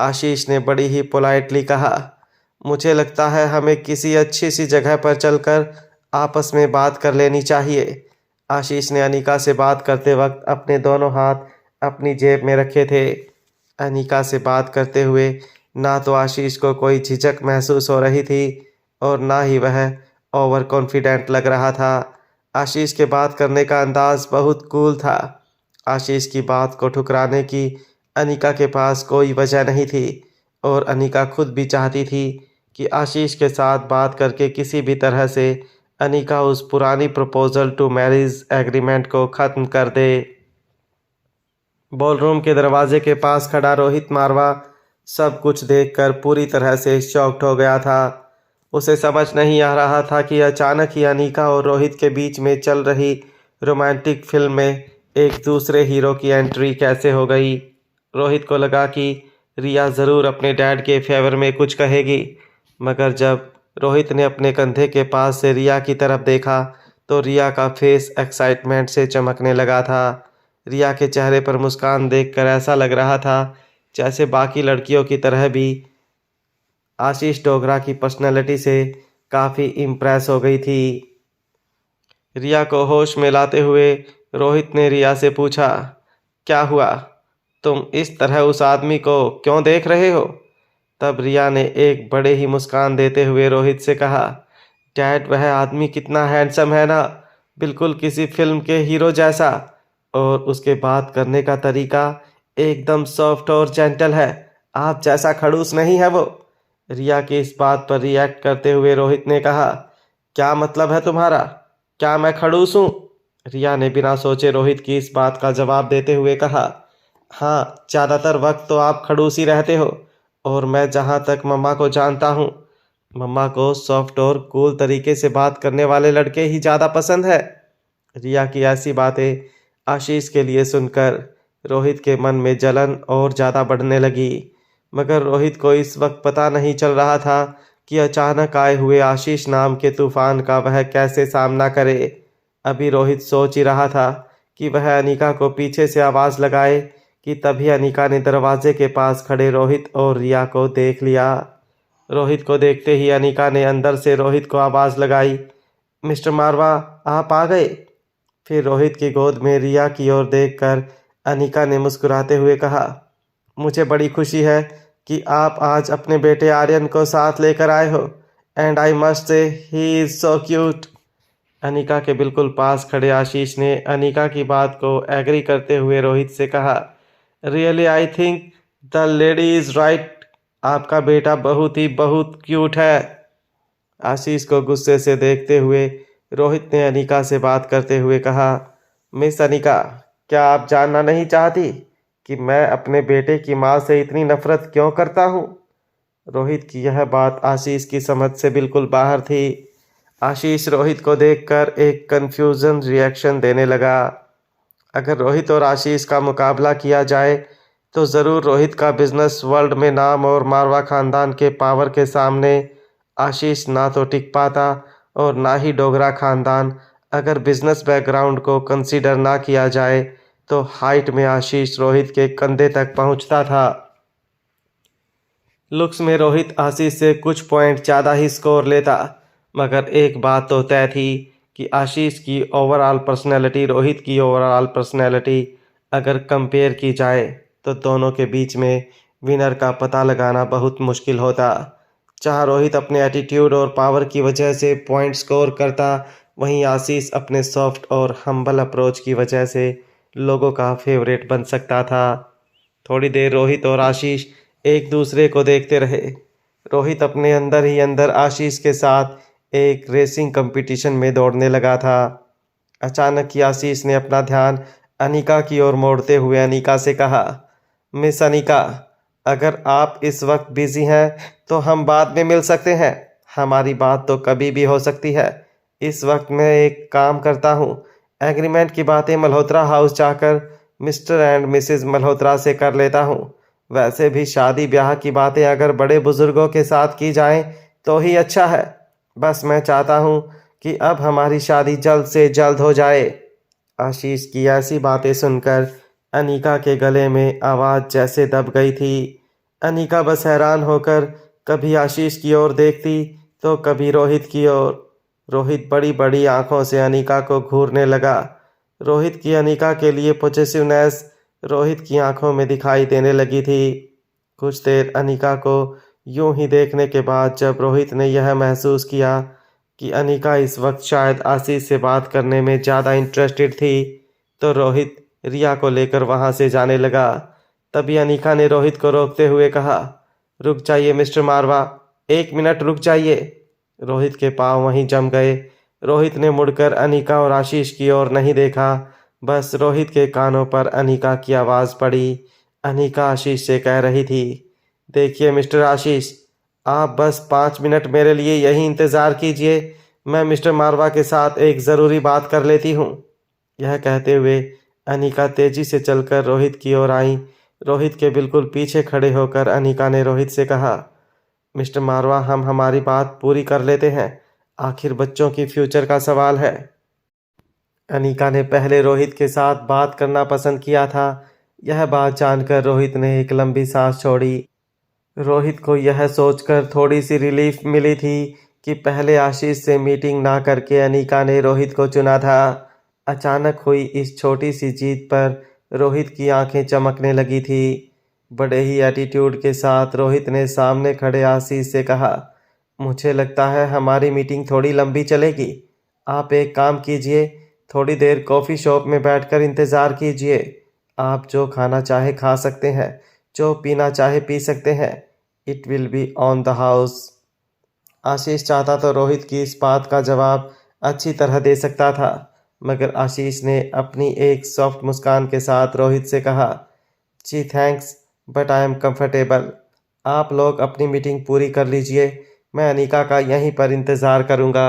आशीष ने बड़ी ही पोलाइटली कहा, मुझे लगता है हमें किसी अच्छी सी जगह पर चलकर आपस में बात कर लेनी चाहिए। आशीष ने अनीका से बात करते वक्त अपने दोनों हाथ अपनी जेब में रखे थे। अनीका से बात करते हुए ना तो आशीष को कोई झिझक महसूस हो रही थी और ना ही वह ओवर कॉन्फिडेंट लग रहा था। आशीष के बात करने का अंदाज बहुत कूल था। आशीष की बात को ठुकराने की अनीका के पास कोई वजह नहीं थी और अनीका खुद भी चाहती थी कि आशीष के साथ बात करके किसी भी तरह से अनीका उस पुरानी प्रपोजल टू मैरिज एग्रीमेंट को ख़त्म कर दे। बॉलरूम के दरवाजे के पास खड़ा रोहित मारवा सब कुछ देखकर पूरी तरह से शॉक्ड हो गया था। उसे समझ नहीं आ रहा था कि अचानक ही अनीका और रोहित के बीच में चल रही रोमांटिक फिल्म में एक दूसरे हीरो की एंट्री कैसे हो गई। रोहित को लगा कि रिया ज़रूर अपने डैड के फेवर में कुछ कहेगी, मगर जब रोहित ने अपने कंधे के पास से रिया की तरफ देखा तो रिया का फेस एक्साइटमेंट से चमकने लगा था। रिया के चेहरे पर मुस्कान देखकर ऐसा लग रहा था जैसे बाकी लड़कियों की तरह भी आशीष डोगरा की पर्सनैलिटी से काफ़ी इम्प्रेस हो गई थी। रिया को होश में लाते हुए रोहित ने रिया से पूछा, क्या हुआ, तुम इस तरह उस आदमी को क्यों देख रहे हो? तब रिया ने एक बड़े ही मुस्कान देते हुए रोहित से कहा, डैड वह आदमी कितना हैंडसम है ना, बिल्कुल किसी फिल्म के हीरो जैसा, और उसके बात करने का तरीका एकदम सॉफ्ट और जेंटल है, आप जैसा खड़ूस नहीं है वो। रिया की इस बात पर रिएक्ट करते हुए रोहित ने कहा, क्या मतलब है तुम्हारा, क्या मैं खड़ूस हूँ? रिया ने बिना सोचे रोहित की इस बात का जवाब देते हुए कहा, हाँ, ज़्यादातर वक्त तो आप खड़ूस ही रहते हो, और मैं जहाँ तक मम्मा को जानता हूँ, मम्मा को सॉफ्ट और कूल तरीके से बात करने वाले लड़के ही ज़्यादा पसंद है। रिया की ऐसी बातें आशीष के लिए सुनकर रोहित के मन में जलन और ज़्यादा बढ़ने लगी, मगर रोहित को इस वक्त पता नहीं चल रहा था कि अचानक आए हुए आशीष नाम के तूफान का वह कैसे सामना करे। अभी रोहित सोच ही रहा था कि वह अनीका को पीछे से आवाज़ लगाए कि तभी अनीका ने दरवाजे के पास खड़े रोहित और रिया को देख लिया। रोहित को देखते ही अनीका ने अंदर से रोहित को आवाज़ लगाई, मिस्टर मारवा, आप आ गए। फिर रोहित की गोद में रिया की ओर देखकर अनीका ने मुस्कुराते हुए कहा, मुझे बड़ी खुशी है कि आप आज अपने बेटे आर्यन को साथ लेकर आए हो, and I must say he is so cute. Anika के बिल्कुल पास खड़े आशीष ने अनीका की बात को एग्री करते हुए रोहित से कहा, really I think the lady is right, आपका बेटा बहुत क्यूट है। आशीष को गुस्से से देखते हुए रोहित ने अनीका से बात करते हुए कहा, मिस अनीका, क्या आप जानना नहीं चाहती कि मैं अपने बेटे की माँ से इतनी नफरत क्यों करता हूँ? रोहित की यह बात आशीष की समझ से बिल्कुल बाहर थी। आशीष रोहित को देखकर एक कन्फ्यूजन रिएक्शन देने लगा। अगर रोहित और आशीष का मुकाबला किया जाए तो ज़रूर रोहित का बिजनेस वर्ल्ड में नाम और मारवा ख़ानदान के पावर के सामने आशीष ना तो टिक पाता और ना ही डोगरा ख़ानदान, अगर बिजनेस बैकग्राउंड को कंसीडर ना किया जाए तो हाइट में आशीष रोहित के कंधे तक पहुंचता था। लुक्स में रोहित आशीष से कुछ पॉइंट ज़्यादा ही स्कोर लेता, मगर एक बात तो तय थी कि आशीष की ओवरऑल पर्सनैलिटी रोहित की ओवरऑल पर्सनैलिटी अगर कंपेयर की जाए तो दोनों के बीच में विनर का पता लगाना बहुत मुश्किल होता। चाहे रोहित अपने एटीट्यूड और पावर की वजह से पॉइंट स्कोर करता, वहीं आशीष अपने सॉफ्ट और हम्बल अप्रोच की वजह से लोगों का फेवरेट बन सकता था। थोड़ी देर रोहित और आशीष एक दूसरे को देखते रहे। रोहित अपने अंदर ही अंदर आशीष के साथ एक रेसिंग कंपटीशन में दौड़ने लगा था। अचानक ही आशीष ने अपना ध्यान अनीका की ओर मोड़ते हुए अनीका से कहा, मिस अनीका, अगर आप इस वक्त बिजी हैं तो हम बाद में मिल सकते हैं, हमारी बात तो कभी भी हो सकती है। इस वक्त मैं एक काम करता हूँ, एग्रीमेंट की बातें मल्होत्रा हाउस जाकर मिस्टर एंड मिसेस मल्होत्रा से कर लेता हूँ। वैसे भी शादी ब्याह की बातें अगर बड़े बुजुर्गों के साथ की जाएं तो ही अच्छा है। बस मैं चाहता हूँ कि अब हमारी शादी जल्द से जल्द हो जाए। आशीष की ऐसी बातें सुनकर अनीका के गले में आवाज़ जैसे दब गई थी। अनीका बस हैरान होकर कभी आशीष की ओर देखती तो कभी रोहित की ओर। रोहित बड़ी बड़ी आंखों से अनीका को घूरने लगा। रोहित की अनीका के लिए पॉसेसिवनेस रोहित की आंखों में दिखाई देने लगी थी। कुछ देर अनीका को यूं ही देखने के बाद जब रोहित ने यह महसूस किया कि अनीका इस वक्त शायद आशीष से बात करने में ज़्यादा इंटरेस्टेड थी, तो रोहित रिया को लेकर वहां से जाने लगा। तभी अनीका ने रोहित को रोकते हुए कहा, रुक जाइए मिस्टर मारवा, 1 मिनट रुक जाइए। रोहित के पाँव वहीं जम गए। रोहित ने मुड़कर अनीका और आशीष की ओर नहीं देखा, बस रोहित के कानों पर अनीका की आवाज़ पड़ी। अनीका आशीष से कह रही थी, देखिए मिस्टर आशीष, आप बस 5 मिनट मेरे लिए यहीं इंतज़ार कीजिए, मैं मिस्टर मारवा के साथ एक ज़रूरी बात कर लेती हूँ। यह कहते हुए अनीका तेजी से चलकर रोहित की ओर आई। रोहित के बिल्कुल पीछे खड़े होकर अनीका ने रोहित से कहा, मिस्टर मारवा, हम हमारी बात पूरी कर लेते हैं, आखिर बच्चों की फ्यूचर का सवाल है। अनीका ने पहले रोहित के साथ बात करना पसंद किया था। यह बात जानकर रोहित ने एक लंबी सांस छोड़ी। रोहित को यह सोचकर थोड़ी सी रिलीफ मिली थी कि पहले आशीष से मीटिंग ना करके अनीका ने रोहित को चुना था। अचानक हुई इस छोटी सी जीत पर रोहित की आंखें चमकने लगी थी। बड़े ही एटीट्यूड के साथ रोहित ने सामने खड़े आशीष से कहा, मुझे लगता है हमारी मीटिंग थोड़ी लंबी चलेगी। आप एक काम कीजिए, थोड़ी देर कॉफ़ी शॉप में बैठकर इंतज़ार कीजिए। आप जो खाना चाहे खा सकते हैं, जो पीना चाहे पी सकते हैं। It will be on the house. Ashish चाहता तो रोहित की इस बात का जवाब अच्छी तरह दे सकता था, मगर आशीष ने अपनी एक सॉफ्ट मुस्कान के साथ रोहित से कहा, जी thanks, but I am comfortable. आप लोग अपनी मीटिंग पूरी कर लीजिए, मैं अनीका का यहीं पर इंतज़ार करूँगा।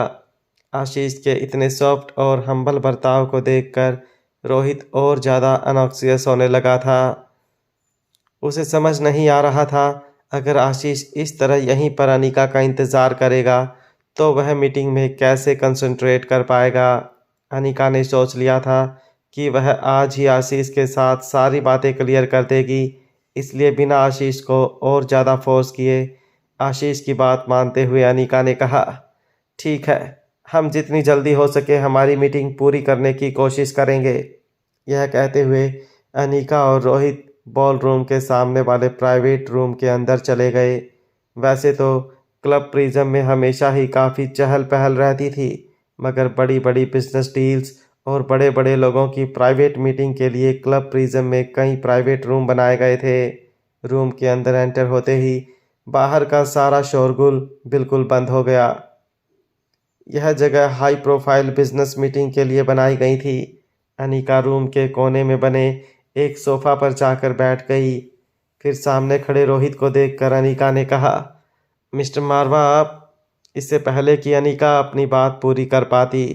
आशीष के इतने सॉफ्ट और हम्बल बर्ताव को देखकर रोहित और ज़्यादा अनॉक्सियस होने लगा था। उसे समझ नहीं आ रहा था, अगर आशीष इस तरह यहीं पर अनीका का इंतज़ार करेगा तो वह मीटिंग में कैसे कंसंट्रेट कर पाएगा। अनीका ने सोच लिया था कि वह आज ही आशीष के साथ सारी बातें क्लियर कर देगी, इसलिए बिना आशीष को और ज़्यादा फोर्स किए आशीष की बात मानते हुए अनीका ने कहा, ठीक है, हम जितनी जल्दी हो सके हमारी मीटिंग पूरी करने की कोशिश करेंगे। यह कहते हुए अनीका और रोहित बॉल रूम के सामने वाले प्राइवेट रूम के अंदर चले गए। वैसे तो क्लब प्रिज्म में हमेशा ही काफ़ी चहल पहल रहती थी, मगर बड़ी बड़ी बिजनेस डील्स और बड़े बड़े लोगों की प्राइवेट मीटिंग के लिए क्लब प्रिज्म में कई प्राइवेट रूम बनाए गए थे। रूम के अंदर एंटर होते ही बाहर का सारा शोरगुल बिल्कुल बंद हो गया। यह जगह हाई प्रोफाइल बिजनेस मीटिंग के लिए बनाई गई थी। अनीका रूम के कोने में बने एक सोफ़ा पर जाकर बैठ गई। फिर सामने खड़े रोहित को देखकर अनीका ने कहा, मिस्टर मारवा आप। इससे पहले कि अनीका अपनी बात पूरी कर पाती,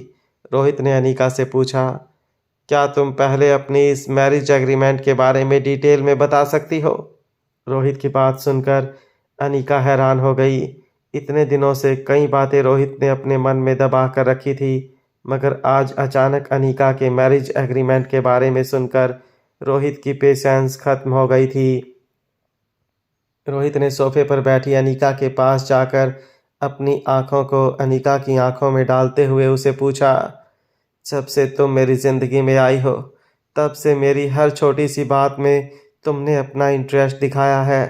रोहित ने अनीका से पूछा, क्या तुम पहले अपनी इस मैरिज एग्रीमेंट के बारे में डिटेल में बता सकती हो। रोहित की बात सुनकर अनीका हैरान हो गई। इतने दिनों से कई बातें रोहित ने अपने मन में दबा कर रखी थी, मगर आज अचानक अनीका के मैरिज एग्रीमेंट के बारे में सुनकर रोहित की पेशेंस खत्म हो गई थी। रोहित ने सोफे पर बैठी अनीका के पास जाकर अपनी आंखों को अनीका की आंखों में डालते हुए उसे पूछा, जब से तुम मेरी ज़िंदगी में आई हो तब से मेरी हर छोटी सी बात में तुमने अपना इंटरेस्ट दिखाया है।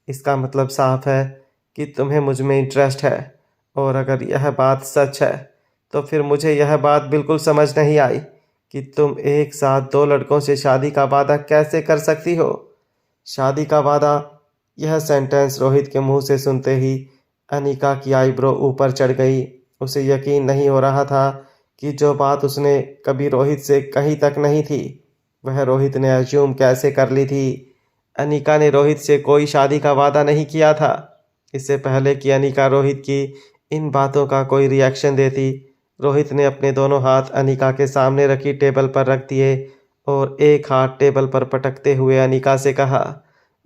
इसका मतलब साफ है कि तुम्हें मुझ में इंटरेस्ट है, और अगर यह बात सच है तो फिर मुझे यह बात बिल्कुल समझ नहीं आई कि तुम एक साथ 2 लड़कों से शादी का वादा कैसे कर सकती हो। शादी का वादा। यह सेंटेंस रोहित के मुंह से सुनते ही अनीका की आईब्रो ऊपर चढ़ गई। उसे यकीन नहीं हो रहा था कि जो बात उसने कभी रोहित से कही तक नहीं थी, वह रोहित ने अज्यूम कैसे कर ली थी। अनीका ने रोहित से कोई शादी का वादा नहीं किया था। इससे पहले कि अनीका रोहित की इन बातों का कोई रिएक्शन देती, रोहित ने अपने दोनों हाथ अनीका के सामने रखी टेबल पर रख दिए और एक हाथ टेबल पर पटकते हुए अनीका से कहा,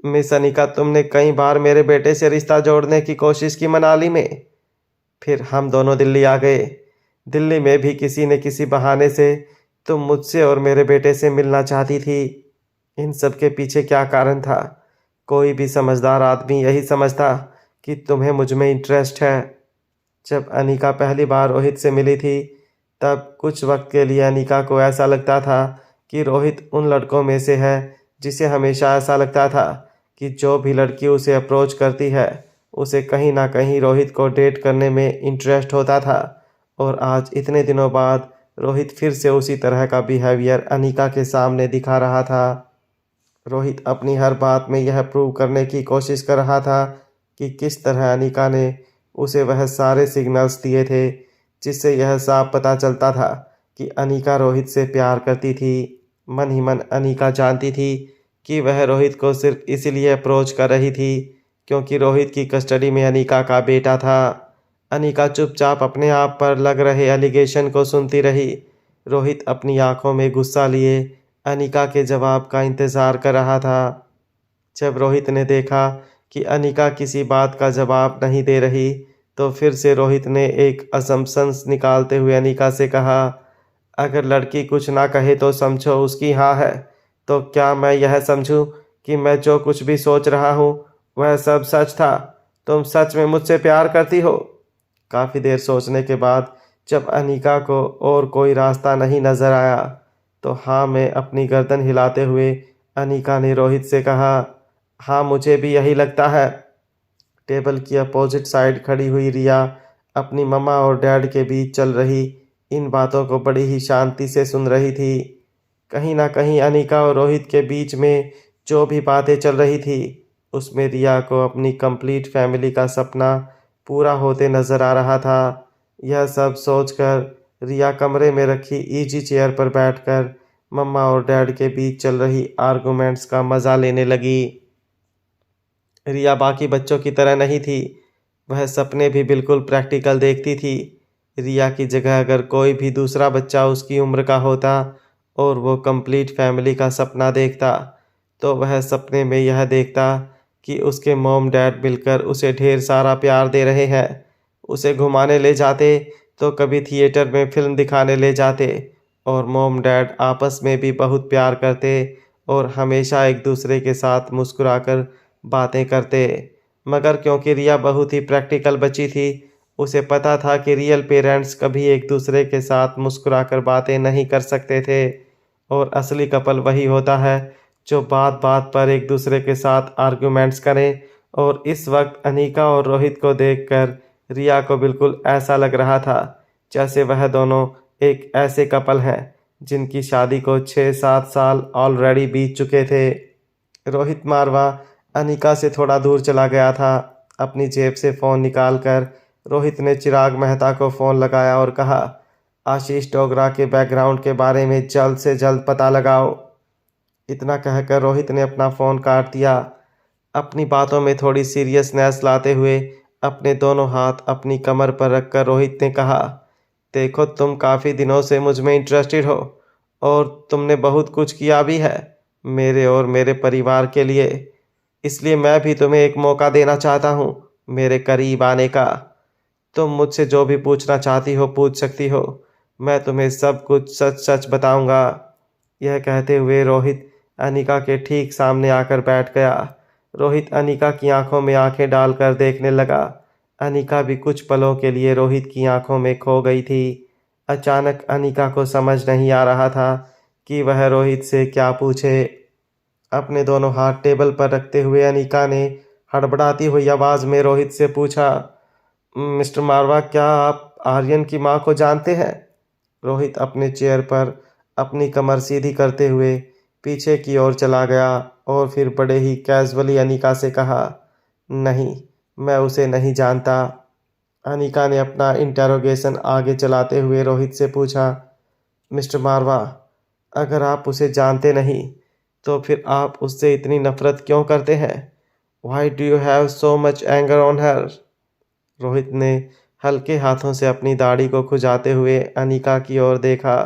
मिस अनीका, तुमने कई बार मेरे बेटे से रिश्ता जोड़ने की कोशिश की मनाली में, फिर हम दोनों दिल्ली आ गए। दिल्ली में भी किसी न किसी बहाने से तुम मुझसे और मेरे बेटे से मिलना चाहती थी। इन सब के पीछे क्या कारण था? कोई भी समझदार आदमी यही समझता कि तुम्हें मुझ में इंटरेस्ट है। जब अनिका पहली बार रोहित से मिली थी तब कुछ वक्त के लिए अनिका को ऐसा लगता था कि रोहित उन लड़कों में से है जिसे हमेशा ऐसा लगता था कि जो भी लड़की उसे अप्रोच करती है उसे कहीं ना कहीं रोहित को डेट करने में इंटरेस्ट होता था। और आज इतने दिनों बाद रोहित फिर से उसी तरह का बिहेवियर अनिका के सामने दिखा रहा था। रोहित अपनी हर बात में यह प्रूव करने की कोशिश कर रहा था कि किस तरह अनिका ने उसे वह सारे सिग्नल्स दिए थे जिससे यह साफ पता चलता था कि अनिका रोहित से प्यार करती थी। मन ही मन अनिका जानती थी कि वह रोहित को सिर्फ इसलिए अप्रोच कर रही थी क्योंकि रोहित की कस्टडी में अनिका का बेटा था। अनिका चुपचाप अपने आप पर लग रहे एलिगेशन को सुनती रही। रोहित अपनी आंखों में गुस्सा लिए अनिका के जवाब का इंतज़ार कर रहा था। जब रोहित ने देखा कि अनिका किसी बात का जवाब नहीं दे रही तो फिर से रोहित ने एक असम्पशंस निकालते हुए अनिका से कहा, अगर लड़की कुछ ना कहे तो समझो उसकी हाँ है। तो क्या मैं यह समझूं कि मैं जो कुछ भी सोच रहा हूँ वह सब सच था? तुम सच में मुझसे प्यार करती हो? काफ़ी देर सोचने के बाद जब अनिका को और कोई रास्ता नहीं नजर आया तो हाँ में अपनी गर्दन हिलाते हुए अनिका ने रोहित से कहा, हाँ मुझे भी यही लगता है। टेबल की अपोजिट साइड खड़ी हुई रिया अपनी मम्मा और डैड के बीच चल रही इन बातों को बड़ी ही शांति से सुन रही थी। कहीं ना कहीं अनिका और रोहित के बीच में जो भी बातें चल रही थी उसमें रिया को अपनी कंप्लीट फैमिली का सपना पूरा होते नजर आ रहा था। यह सब सोचकर रिया कमरे में रखी इजी चेयर पर बैठकर मम्मा और डैड के बीच चल रही आर्गुमेंट्स का मज़ा लेने लगी। रिया बाकी बच्चों की तरह नहीं थी, वह सपने भी बिल्कुल प्रैक्टिकल देखती थी। रिया की जगह अगर कोई भी दूसरा बच्चा उसकी उम्र का होता और वो कंप्लीट फैमिली का सपना देखता तो वह सपने में यह देखता कि उसके मॉम डैड मिलकर उसे ढेर सारा प्यार दे रहे हैं, उसे घुमाने ले जाते तो कभी थिएटर में फिल्म दिखाने ले जाते और मॉम डैड आपस में भी बहुत प्यार करते और हमेशा एक दूसरे के साथ मुस्कुराकर बातें करते। मगर क्योंकि रिया बहुत ही प्रैक्टिकल बच्ची थी उसे पता था कि रियल पेरेंट्स कभी एक दूसरे के साथ मुस्कुराकर बातें नहीं कर सकते थे और असली कपल वही होता है जो बात बात पर एक दूसरे के साथ आर्गुमेंट्स करें। और इस वक्त अनीका और रोहित को देखकर रिया को बिल्कुल ऐसा लग रहा था जैसे वह दोनों एक ऐसे कपल हैं जिनकी शादी को 6-7 साल ऑलरेडी बीत चुके थे। रोहित मारवा अनीका से थोड़ा दूर चला गया था। अपनी जेब से फ़ोन निकालकर रोहित ने चिराग मेहता को फ़ोन लगाया और कहा, आशीष डोगरा के बैकग्राउंड के बारे में जल्द से जल्द पता लगाओ। इतना कहकर रोहित ने अपना फ़ोन काट दिया। अपनी बातों में थोड़ी सीरियसनेस लाते हुए अपने दोनों हाथ अपनी कमर पर रखकर रोहित ने कहा, देखो तुम काफ़ी दिनों से मुझ में इंटरेस्टेड हो और तुमने बहुत कुछ किया भी है मेरे और मेरे परिवार के लिए, इसलिए मैं भी तुम्हें एक मौका देना चाहता हूँ मेरे करीब आने का। तुम मुझसे जो भी पूछना चाहती हो पूछ सकती हो, मैं तुम्हें सब कुछ सच सच बताऊंगा। यह कहते हुए रोहित अनिका के ठीक सामने आकर बैठ गया। रोहित अनिका की आंखों में आंखें डालकर देखने लगा। अनिका भी कुछ पलों के लिए रोहित की आंखों में खो गई थी। अचानक अनिका को समझ नहीं आ रहा था कि वह रोहित से क्या पूछे। अपने दोनों हाथ टेबल पर रखते हुए अनिका ने हड़बड़ाती हुई आवाज़ में रोहित से पूछा, मिस्टर मारवा क्या आप आर्यन की माँ को जानते हैं? रोहित अपने चेयर पर अपनी कमर सीधी करते हुए पीछे की ओर चला गया और फिर बड़े ही कैजुअली अनिका से कहा, नहीं मैं उसे नहीं जानता। अनिका ने अपना इंटेरोगेशन आगे चलाते हुए रोहित से पूछा, मिस्टर मारवा अगर आप उसे जानते नहीं तो फिर आप उससे इतनी नफरत क्यों करते हैं? Why do you have so much anger on her? Rohit ने हल्के हाथों से अपनी दाढ़ी को खुजाते हुए अनिका की ओर देखा।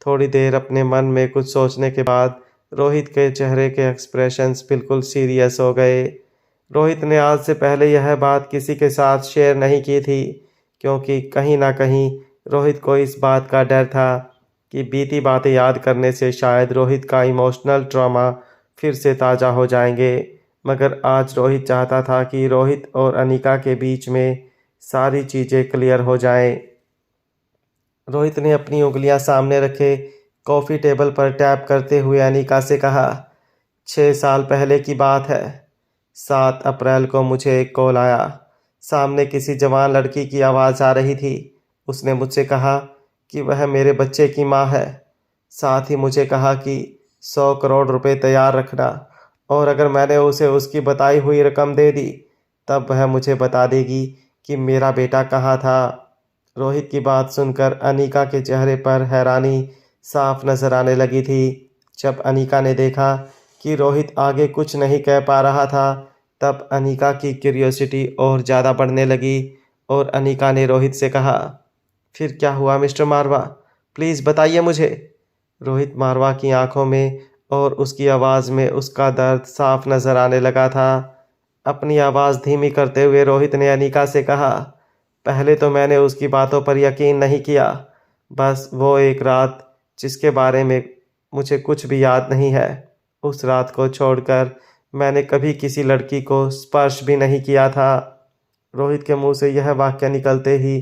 थोड़ी देर अपने मन में कुछ सोचने के बाद रोहित के चेहरे के एक्सप्रेशंस बिल्कुल सीरियस हो गए। रोहित ने आज से पहले यह बात किसी के साथ शेयर नहीं की थी क्योंकि कहीं ना कहीं रोहित को इस बात का डर था कि बीती बातें याद करने से शायद रोहित का इमोशनल ट्रॉमा फिर से ताज़ा हो जाएंगे। मगर आज रोहित चाहता था कि रोहित और अनिका के बीच में सारी चीज़ें क्लियर हो जाएं। रोहित ने अपनी उंगलियां सामने रखे कॉफ़ी टेबल पर टैप करते हुए अनिका से कहा, 6 साल पहले की बात है। 7 अप्रैल को मुझे एक कॉल आया। सामने किसी जवान लड़की की आवाज़ आ रही थी। उसने मुझसे कहा कि वह मेरे बच्चे की माँ है। साथ ही मुझे कहा कि 100 करोड़ रुपए तैयार रखना, और अगर मैंने उसे उसकी बताई हुई रकम दे दी तब वह मुझे बता देगी कि मेरा बेटा कहाँ था। रोहित की बात सुनकर अनीका के चेहरे पर हैरानी साफ नजर आने लगी थी। जब अनीका ने देखा कि रोहित आगे कुछ नहीं कह पा रहा था, तब अनीका की क्यूरियोसिटी और ज़्यादा बढ़ने लगी और अनीका ने रोहित से कहा, फिर क्या हुआ मिस्टर मारवा? प्लीज़ बताइए मुझे। रोहित मारवा की आंखों में और उसकी आवाज़ में उसका दर्द साफ नज़र आने लगा था। अपनी आवाज़ धीमी करते हुए रोहित ने अनीका से कहा, पहले तो मैंने उसकी बातों पर यकीन नहीं किया। बस वो एक रात जिसके बारे में मुझे कुछ भी याद नहीं है, उस रात को छोड़कर मैंने कभी किसी लड़की को स्पर्श भी नहीं किया था। रोहित के मुंह से यह वाक्य निकलते ही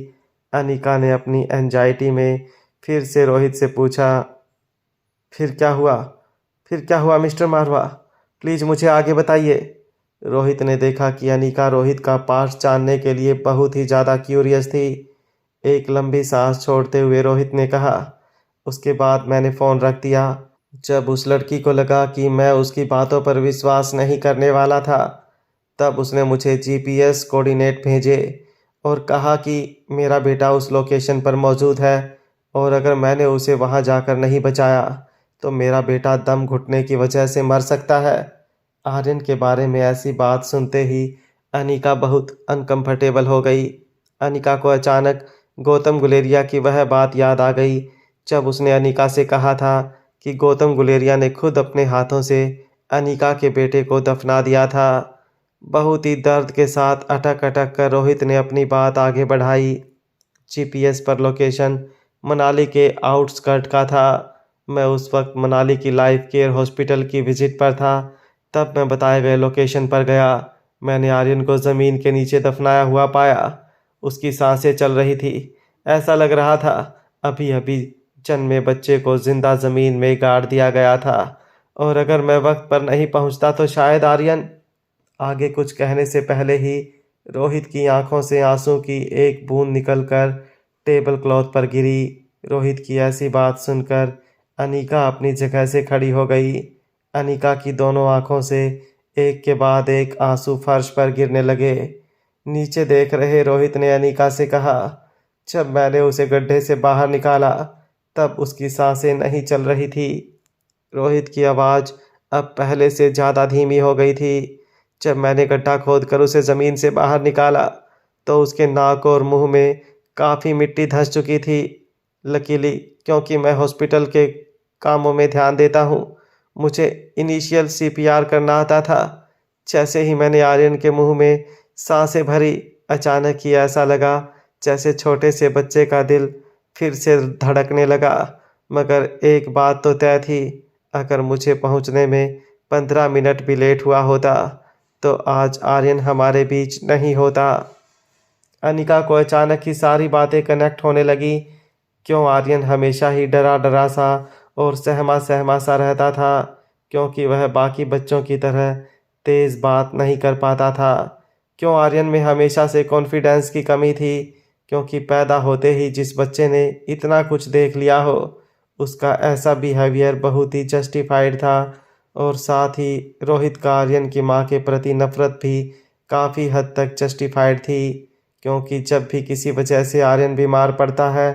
अनीका ने अपनी एंजाइटी में फिर से रोहित से पूछा, फिर क्या हुआ? फिर क्या हुआ मिस्टर मारवा? प्लीज़ मुझे आगे बताइए। रोहित ने देखा कि अनीका रोहित का पास्ट जानने के लिए बहुत ही ज़्यादा क्यूरियस थी। एक लंबी सांस छोड़ते हुए रोहित ने कहा, उसके बाद मैंने फ़ोन रख दिया। जब उस लड़की को लगा कि मैं उसकी बातों पर विश्वास नहीं करने वाला था, तब उसने मुझे जीपीएस कोऑर्डिनेट भेजे और कहा कि मेरा बेटा उस लोकेशन पर मौजूद है, और अगर मैंने उसे वहां जाकर नहीं बचाया तो मेरा बेटा दम घुटने की वजह से मर सकता है। आर्यन के बारे में ऐसी बात सुनते ही अनीका बहुत अनकंफर्टेबल हो गई। अनीका को अचानक गौतम गुलेरिया की वह बात याद आ गई जब उसने अनीका से कहा था कि गौतम गुलेरिया ने खुद अपने हाथों से अनीका के बेटे को दफना दिया था। बहुत ही दर्द के साथ अटक अटक कर रोहित ने अपनी बात आगे बढ़ाई। जीपीएस पर लोकेशन मनाली के आउटस्कर्ट का था। मैं उस वक्त मनाली की लाइफ केयर हॉस्पिटल की विजिट पर था। तब मैं बताए गए लोकेशन पर गया। मैंने आर्यन को ज़मीन के नीचे दफनाया हुआ पाया। उसकी सांसें चल रही थी। ऐसा लग रहा था अभी अभी जन्मे बच्चे को जिंदा ज़मीन में गाड़ दिया गया था, और अगर मैं वक्त पर नहीं पहुंचता तो शायद आर्यन। आगे कुछ कहने से पहले ही रोहित की आंखों से आंसू की एक बूंद निकलकर टेबल क्लॉथ पर गिरी। रोहित की ऐसी बात सुनकर अनीका अपनी जगह से खड़ी हो गई। अनीका की दोनों आंखों से एक के बाद एक आंसू फर्श पर गिरने लगे। नीचे देख रहे रोहित ने अनीका से कहा, जब मैंने उसे गड्ढे से बाहर निकाला तब उसकी सांसें नहीं चल रही थी। रोहित की आवाज़ अब पहले से ज़्यादा धीमी हो गई थी। जब मैंने गड्ढा खोदकर उसे ज़मीन से बाहर निकाला तो उसके नाक और मुंह में काफ़ी मिट्टी धंस चुकी थी। लकीली क्योंकि मैं हॉस्पिटल के कामों में ध्यान देता हूँ, मुझे इनिशियल सीपीआर करना आता था। जैसे ही मैंने आर्यन के मुंह में सांसें भरी, अचानक ही ऐसा लगा जैसे छोटे से बच्चे का दिल फिर से धड़कने लगा। मगर एक बात तो तय थी, अगर मुझे पहुंचने में 15 मिनट भी लेट हुआ होता तो आज आर्यन हमारे बीच नहीं होता। अनीका को अचानक ही सारी बातें कनेक्ट होने लगी। क्यों आर्यन हमेशा ही डरा डरा सा और सहमा सहमा सा रहता था? क्योंकि वह बाकी बच्चों की तरह तेज़ बात नहीं कर पाता था। क्यों आर्यन में हमेशा से कॉन्फिडेंस की कमी थी? क्योंकि पैदा होते ही जिस बच्चे ने इतना कुछ देख लिया हो, उसका ऐसा बिहेवियर बहुत ही जस्टिफाइड था। और साथ ही रोहित का आर्यन की माँ के प्रति नफरत भी काफ़ी हद तक जस्टिफाइड थी, क्योंकि जब भी किसी वजह से आर्यन बीमार पड़ता है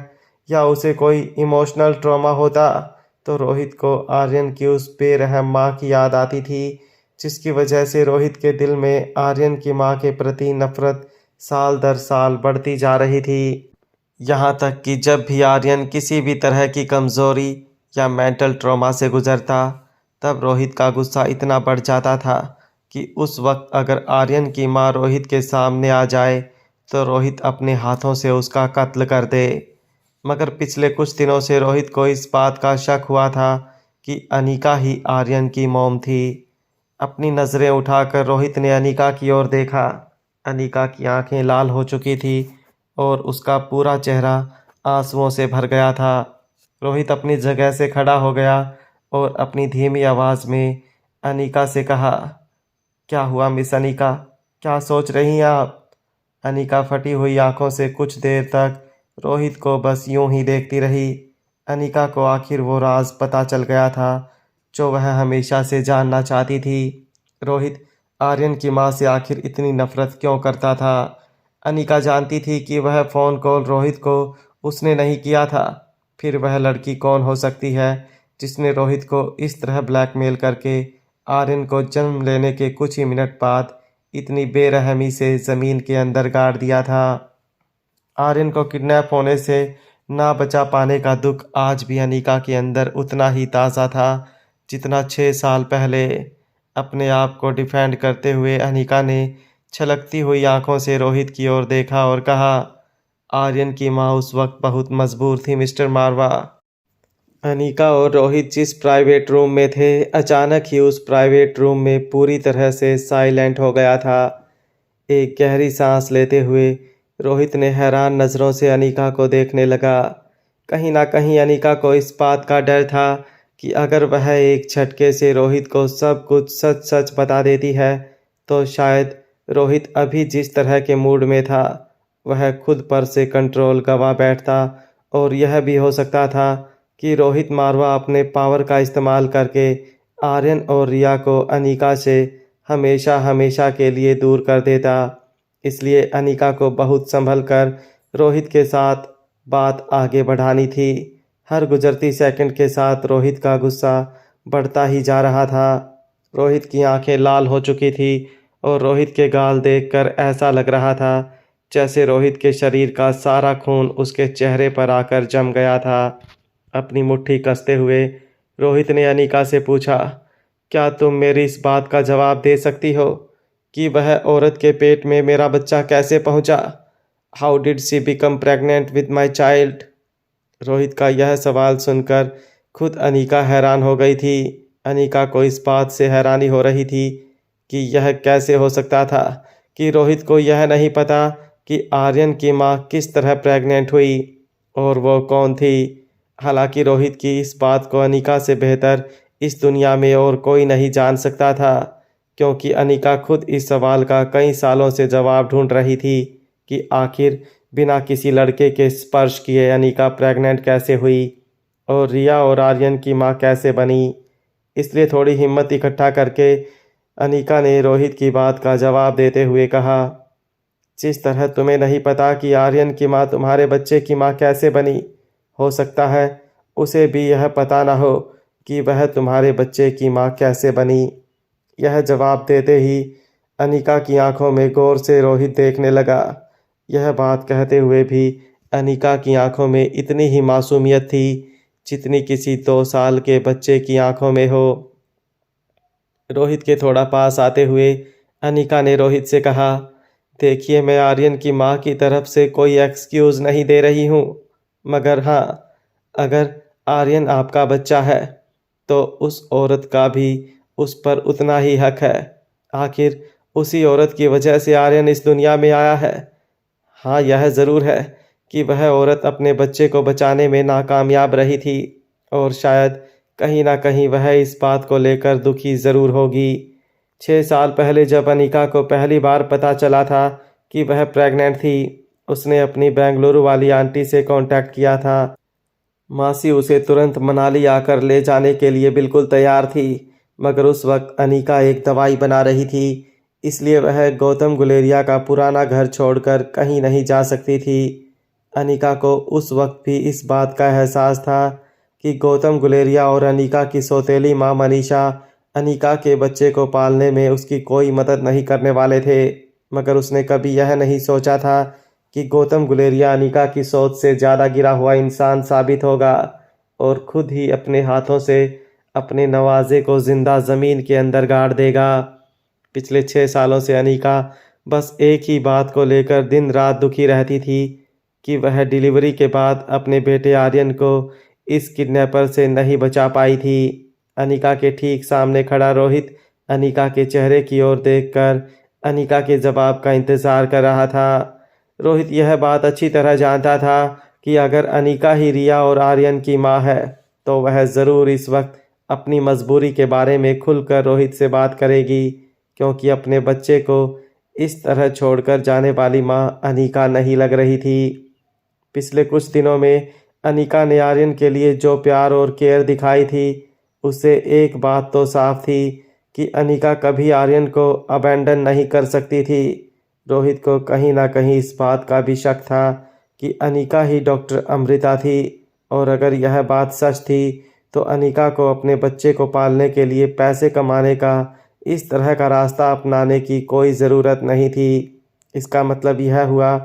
या उसे कोई इमोशनल ट्रॉमा होता तो रोहित को आर्यन की उस बेरहम माँ की याद आती थी, जिसकी वजह से रोहित के दिल में आर्यन की माँ के प्रति नफरत साल दर साल बढ़ती जा रही थी। यहाँ तक कि जब भी आर्यन किसी भी तरह की कमज़ोरी या मेंटल ट्रॉमा से गुजरता, तब रोहित का गुस्सा इतना बढ़ जाता था कि उस वक्त अगर आर्यन की माँ रोहित के सामने आ जाए तो रोहित अपने हाथों से उसका कत्ल कर दे। मगर पिछले कुछ दिनों से रोहित को इस बात का शक हुआ था कि अनीका ही आर्यन की मॉम थी। अपनी नज़रें उठाकर रोहित ने अनीका की ओर देखा। अनीका की आंखें लाल हो चुकी थी और उसका पूरा चेहरा आंसुओं से भर गया था। रोहित अपनी जगह से खड़ा हो गया और अपनी धीमी आवाज़ में अनीका से कहा, क्या हुआ मिस अनीका, क्या सोच रही हैं आप? अनीका फटी हुई आंखों से कुछ देर तक रोहित को बस यूं ही देखती रही। अनीका को आखिर वो राज पता चल गया था जो वह हमेशा से जानना चाहती थी। रोहित आर्यन की मां से आखिर इतनी नफरत क्यों करता था? अनीका जानती थी कि वह फ़ोन कॉल रोहित को उसने नहीं किया था। फिर वह लड़की कौन हो सकती है जिसने रोहित को इस तरह ब्लैकमेल करके आर्यन को जन्म लेने के कुछ ही मिनट बाद इतनी बेरहमी से ज़मीन के अंदर गाड़ दिया था। आर्यन को किडनैप होने से ना बचा पाने का दुख आज भी अनीका के अंदर उतना ही ताज़ा था जितना 6 साल पहले। अपने आप को डिफेंड करते हुए अनीका ने छलकती हुई आंखों से रोहित की ओर देखा और कहा, आर्यन की माँ उस वक्त बहुत मजबूर थी मिस्टर मारवा। अनीका और रोहित जिस प्राइवेट रूम में थे, अचानक ही उस प्राइवेट रूम में पूरी तरह से साइलेंट हो गया था। एक गहरी सांस लेते हुए रोहित ने हैरान नज़रों से अनीका को देखने लगा। कहीं ना कहीं अनीका को इस बात का डर था कि अगर वह एक झटके से रोहित को सब कुछ सच सच बता देती है तो शायद रोहित अभी जिस तरह के मूड में था वह खुद पर से कंट्रोल गंवा बैठता और यह भी हो सकता था कि रोहित मारवा अपने पावर का इस्तेमाल करके आर्यन और रिया को अनीका से हमेशा हमेशा के लिए दूर कर देता। इसलिए अनीका को बहुत संभल कर रोहित के साथ बात आगे बढ़ानी थी। हर गुजरती सेकंड के साथ रोहित का गुस्सा बढ़ता ही जा रहा था। रोहित की आंखें लाल हो चुकी थी और रोहित के गाल देखकर ऐसा लग रहा था जैसे रोहित के शरीर का सारा खून उसके चेहरे पर आकर जम गया था। अपनी मुट्ठी कसते हुए रोहित ने अनीका से पूछा, क्या तुम मेरी इस बात का जवाब दे सकती हो कि वह औरत के पेट में मेरा बच्चा कैसे पहुंचा? How did she become pregnant with my child? Rohit का यह सवाल सुनकर खुद अनीका हैरान हो गई थी। अनीका को इस बात से हैरानी हो रही थी कि यह कैसे हो सकता था कि रोहित को यह नहीं पता कि आर्यन की माँ किस तरह प्रेग्नेंट हुई और वो कौन थी। हालांकि रोहित की इस बात को अनीका से बेहतर इस दुनिया में और कोई नहीं जान सकता था, क्योंकि अनीका खुद इस सवाल का कई सालों से जवाब ढूंढ रही थी कि आखिर बिना किसी लड़के के स्पर्श किए अनीका प्रेग्नेंट कैसे हुई और रिया और आर्यन की मां कैसे बनी। इसलिए थोड़ी हिम्मत इकट्ठा करके अनीका ने रोहित की बात का जवाब देते हुए कहा, जिस तरह तुम्हें नहीं पता कि आर्यन की मां तुम्हारे बच्चे की मां कैसे बनी, हो सकता है उसे भी यह पता ना हो कि वह तुम्हारे बच्चे की मां कैसे बनी। यह जवाब देते ही अनीका की आंखों में गौर से रोहित देखने लगा। यह बात कहते हुए भी अनीका की आंखों में इतनी ही मासूमियत थी जितनी किसी 2 साल के बच्चे की आंखों में हो। रोहित के थोड़ा पास आते हुए अनीका ने रोहित से कहा, देखिए मैं आर्यन की माँ की तरफ से कोई एक्सक्यूज़ नहीं दे रही हूँ, मगर हाँ, अगर आर्यन आपका बच्चा है तो उस औरत का भी उस पर उतना ही हक है। आखिर उसी औरत की वजह से आर्यन इस दुनिया में आया है। हाँ, यह ज़रूर है कि वह औरत अपने बच्चे को बचाने में नाकामयाब रही थी और शायद कहीं ना कहीं वह इस बात को लेकर दुखी ज़रूर होगी। 6 साल पहले जब अनीका को पहली बार पता चला था कि वह प्रेग्नेंट थी, उसने अपनी बेंगलुरु वाली आंटी से कांटेक्ट किया था। मासी उसे तुरंत मनाली आकर ले जाने के लिए बिल्कुल तैयार थी, मगर उस वक्त अनीका एक दवाई बना रही थी, इसलिए वह गौतम गुलेरिया का पुराना घर छोड़कर कहीं नहीं जा सकती थी। अनीका को उस वक्त भी इस बात का एहसास था कि गौतम गुलेरिया और अनीका की सौतेली माँ मनीषा अनीका के बच्चे को पालने में उसकी कोई मदद नहीं करने वाले थे, मगर उसने कभी यह नहीं सोचा था कि गौतम गुलेरिया अनीका की सोच से ज़्यादा गिरा हुआ इंसान साबित होगा और खुद ही अपने हाथों से अपने नवाजे को जिंदा ज़मीन के अंदर गाड़ देगा। पिछले 6 सालों से अनीका बस एक ही बात को लेकर दिन रात दुखी रहती थी कि वह डिलीवरी के बाद अपने बेटे आर्यन को इस किडनैपर से नहीं बचा पाई थी। अनिका के ठीक सामने खड़ा रोहित अनिका के चेहरे की ओर देखकर अनिका के जवाब का इंतज़ार कर रहा था। रोहित यह बात अच्छी तरह जानता था कि अगर अनिका ही रिया और आर्यन की माँ है तो वह ज़रूर इस वक्त अपनी मजबूरी के बारे में खुलकर रोहित से बात करेगी, क्योंकि अपने बच्चे को इस तरह छोड़कर जाने वाली माँ अनिका नहीं लग रही थी। पिछले कुछ दिनों में अनिका ने आर्यन के लिए जो प्यार और केयर दिखाई थी, उससे एक बात तो साफ थी कि अनिका कभी आर्यन को अबैंडन नहीं कर सकती थी। रोहित को कहीं ना कहीं इस बात का भी शक था कि अनिका ही डॉक्टर अमृता थी, और अगर यह बात सच थी तो अनिका को अपने बच्चे को पालने के लिए पैसे कमाने का इस तरह का रास्ता अपनाने की कोई ज़रूरत नहीं थी। इसका मतलब यह हुआ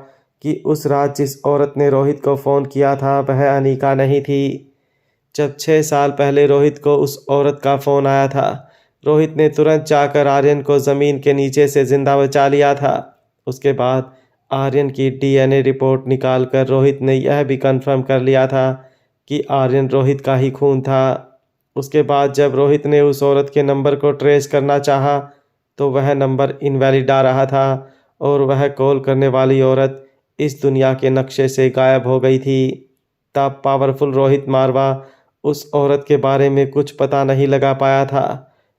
कि उस रात जिस औरत ने रोहित को फ़ोन किया था वह अनिका नहीं थी। जब 6 साल पहले रोहित को उस औरत का फ़ोन आया था, रोहित ने तुरंत जाकर आर्यन को ज़मीन के नीचे से ज़िंदा बचा लिया था। उसके बाद आर्यन की डीएनए रिपोर्ट निकालकर रोहित ने यह भी कंफर्म कर लिया था कि आर्यन रोहित का ही खून था। उसके बाद जब रोहित ने उस औरत के नंबर को ट्रेस करना चाहा तो वह नंबर इनवैलिड आ रहा था और वह कॉल करने वाली औरत इस दुनिया के नक्शे से गायब हो गई थी। तब पावरफुल रोहित मारवा उस औरत के बारे में कुछ पता नहीं लगा पाया था।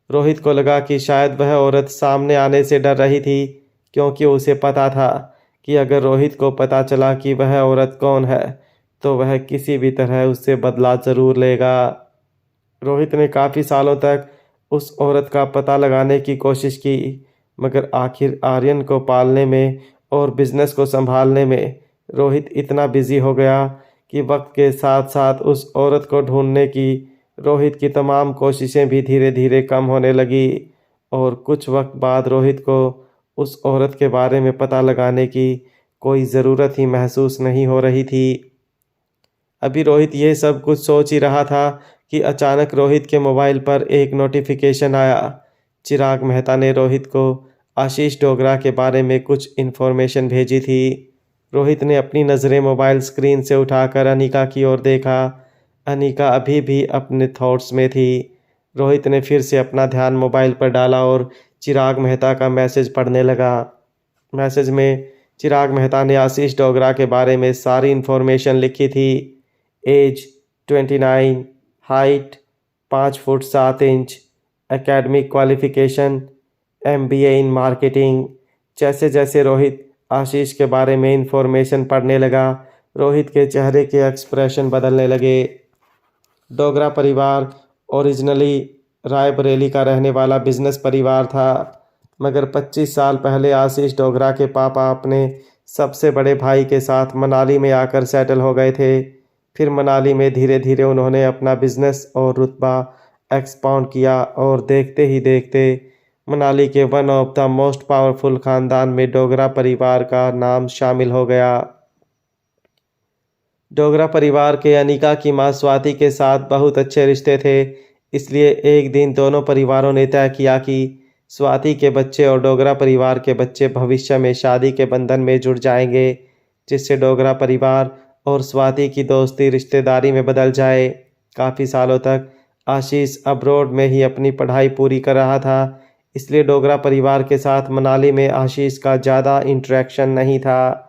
रोहित को लगा कि शायद वह औरत सामने आने से डर रही थी, क्योंकि उसे पता था कि अगर रोहित को पता चला कि वह औरत कौन है तो वह किसी भी तरह उससे बदला ज़रूर लेगा। रोहित ने काफ़ी सालों तक उस औरत का पता लगाने की कोशिश की, मगर आखिर आर्यन को पालने में और बिजनेस को संभालने में रोहित इतना बिजी हो गया कि वक्त के साथ साथ उस औरत को ढूंढने की रोहित की तमाम कोशिशें भी धीरे धीरे कम होने लगी, और कुछ वक्त बाद रोहित को उस औरत के बारे में पता लगाने की कोई ज़रूरत ही महसूस नहीं हो रही थी। अभी रोहित ये सब कुछ सोच ही रहा था कि अचानक रोहित के मोबाइल पर एक नोटिफिकेशन आया। चिराग मेहता ने रोहित को आशीष डोगरा के बारे में कुछ इन्फॉर्मेशन भेजी थी। रोहित ने अपनी नज़रें मोबाइल स्क्रीन से उठाकर अनिका की ओर देखा। अनिका अभी भी अपने थॉट्स में थी। रोहित ने फिर से अपना ध्यान मोबाइल पर डाला और चिराग मेहता का मैसेज पढ़ने लगा। मैसेज में चिराग मेहता ने आशीष डोगरा के बारे में सारी इन्फॉर्मेशन लिखी थी। Age 29, height 5 foot 7 inch, academic qualification MBA in marketing. जैसे जैसे रोहित आशीष के बारे में इन्फॉर्मेशन पढ़ने लगा, रोहित के चेहरे के एक्सप्रेशन बदलने लगे। डोगरा परिवार ओरिजिनली रायबरेली का रहने वाला बिजनेस परिवार था, मगर 25 साल पहले आशीष डोगरा के पापा अपने सबसे बड़े भाई के साथ मनाली में आकर सेटल हो गए थे। फिर मनाली में धीरे धीरे उन्होंने अपना बिजनेस और रुतबा एक्सपांड किया, और देखते ही देखते मनाली के one of the most powerful ख़ानदान में डोगरा परिवार का नाम शामिल हो गया। डोगरा परिवार के अनिका की मां स्वाति के साथ बहुत अच्छे रिश्ते थे, इसलिए एक दिन दोनों परिवारों ने तय किया कि स्वाति के बच्चे और डोगरा परिवार के बच्चे भविष्य में शादी के बंधन में जुड़ जाएंगे, जिससे डोगरा परिवार और स्वाति की दोस्ती रिश्तेदारी में बदल जाए। काफ़ी सालों तक आशीष अब्रॉड में ही अपनी पढ़ाई पूरी कर रहा था, इसलिए डोगरा परिवार के साथ मनाली में आशीष का ज़्यादा इंटरेक्शन नहीं था।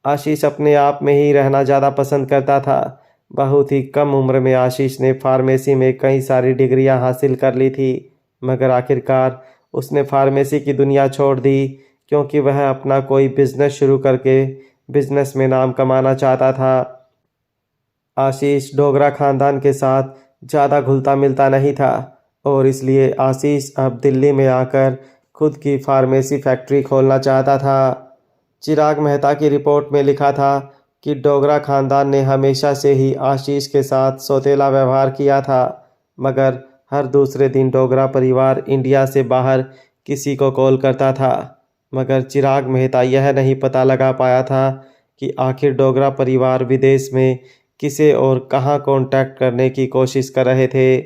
आशीष अपने आप में ही रहना ज़्यादा पसंद करता था। बहुत ही कम उम्र में आशीष ने फार्मेसी में कई सारी डिग्रियां हासिल कर ली थी, मगर आखिरकार उसने फार्मेसी की दुनिया छोड़ दी, क्योंकि वह अपना कोई बिजनेस शुरू करके बिजनेस में नाम कमाना चाहता था। आशीष डोगरा ख़ानदान के साथ ज़्यादा घुलता मिलता नहीं था, और इसलिए आशीष अब दिल्ली में आकर खुद की फार्मेसी फैक्ट्री खोलना चाहता था। चिराग मेहता की रिपोर्ट में लिखा था कि डोगरा ख़ानदान ने हमेशा से ही आशीष के साथ सौतेला व्यवहार किया था, मगर हर दूसरे दिन डोगरा परिवार इंडिया से बाहर किसी को कॉल करता था। मगर चिराग मेहता यह नहीं पता लगा पाया था कि आखिर डोगरा परिवार विदेश में किसे और कहां कांटेक्ट करने की कोशिश कर रहे थे।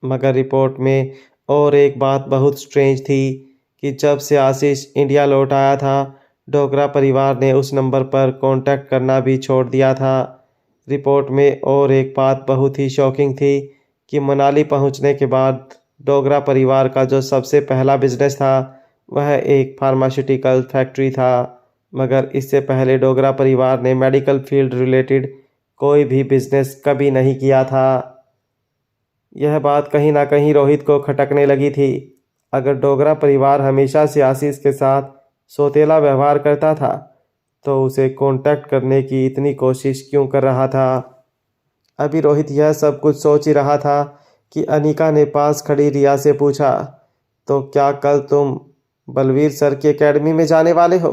मगर रिपोर्ट में और एक बात बहुत स्ट्रेंज थी कि जब से आशीष इंडिया लौट आया था, डोगरा परिवार ने उस नंबर पर कांटेक्ट करना भी छोड़ दिया था। रिपोर्ट में और एक बात बहुत ही शॉकिंग थी कि मनाली पहुंचने के बाद डोगरा परिवार का जो सबसे पहला बिजनेस था वह एक फार्मास्यूटिकल फैक्ट्री था। मगर इससे पहले डोगरा परिवार ने मेडिकल फील्ड रिलेटेड कोई भी बिजनेस कभी नहीं किया था। यह बात कहीं ना कहीं रोहित को खटकने लगी थी। अगर डोगरा परिवार हमेशा से आशीष के साथ सौतेला व्यवहार करता था तो उसे कांटेक्ट करने की इतनी कोशिश क्यों कर रहा था। अभी रोहित यह सब कुछ सोच ही रहा था कि अनीका ने पास खड़ी रिया से पूछा, तो क्या कल तुम बलवीर सर की एकेडमी में जाने वाले हो?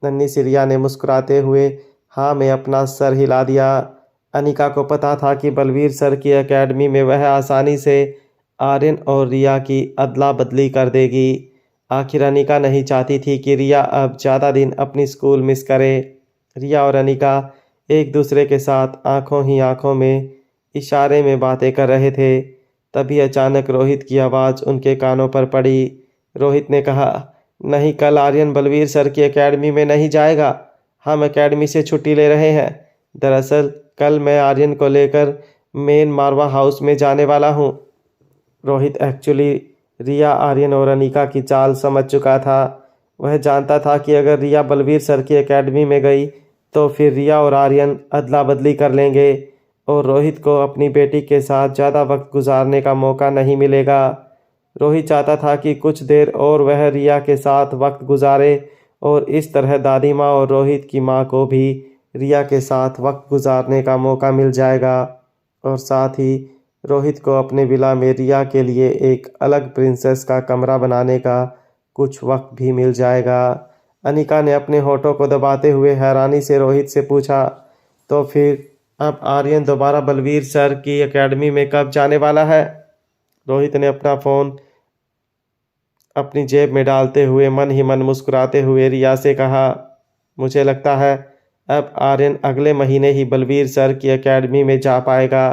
नन्ही सी रिया ने मुस्कुराते हुए हाँ में अपना सर हिला दिया। अनीका को पता था कि बलवीर सर की एकेडमी में वह आसानी से आर्यन और रिया की अदला बदली कर देगी। आखिर अनीका नहीं चाहती थी कि रिया अब ज़्यादा दिन अपनी स्कूल मिस करे। रिया और अनीका एक दूसरे के साथ आंखों ही आंखों में इशारे में बातें कर रहे थे। तभी अचानक रोहित की आवाज़ उनके कानों पर पड़ी। रोहित ने कहा, नहीं, कल आर्यन बलवीर सर की एकेडमी में नहीं जाएगा। हम एकेडमी से छुट्टी ले रहे हैं। दरअसल कल मैं आर्यन को लेकर मेन मारवा हाउस में जाने वाला हूँ। रोहित एक्चुअली रिया, आर्यन और अनीका की चाल समझ चुका था। वह जानता था कि अगर रिया बलवीर सर की एकेडमी में गई तो फिर रिया और आर्यन अदला बदली कर लेंगे और रोहित को अपनी बेटी के साथ ज़्यादा वक्त गुजारने का मौका नहीं मिलेगा। रोहित चाहता था कि कुछ देर और वह रिया के साथ वक्त गुजारे और इस तरह दादी माँ और रोहित की माँ को भी रिया के साथ वक्त गुजारने का मौका मिल जाएगा और साथ ही रोहित को अपने विला में रिया के लिए एक अलग प्रिंसेस का कमरा बनाने का कुछ वक्त भी मिल जाएगा। अनीका ने अपने होठों को दबाते हुए हैरानी से रोहित से पूछा, तो फिर अब आर्यन दोबारा बलवीर सर की एकेडमी में कब जाने वाला है? रोहित ने अपना फ़ोन अपनी जेब में डालते हुए मन ही मन मुस्कुराते हुए रिया से कहा, मुझे लगता है अब आर्यन अगले महीने ही बलवीर सर की एकेडमी में जा पाएगा।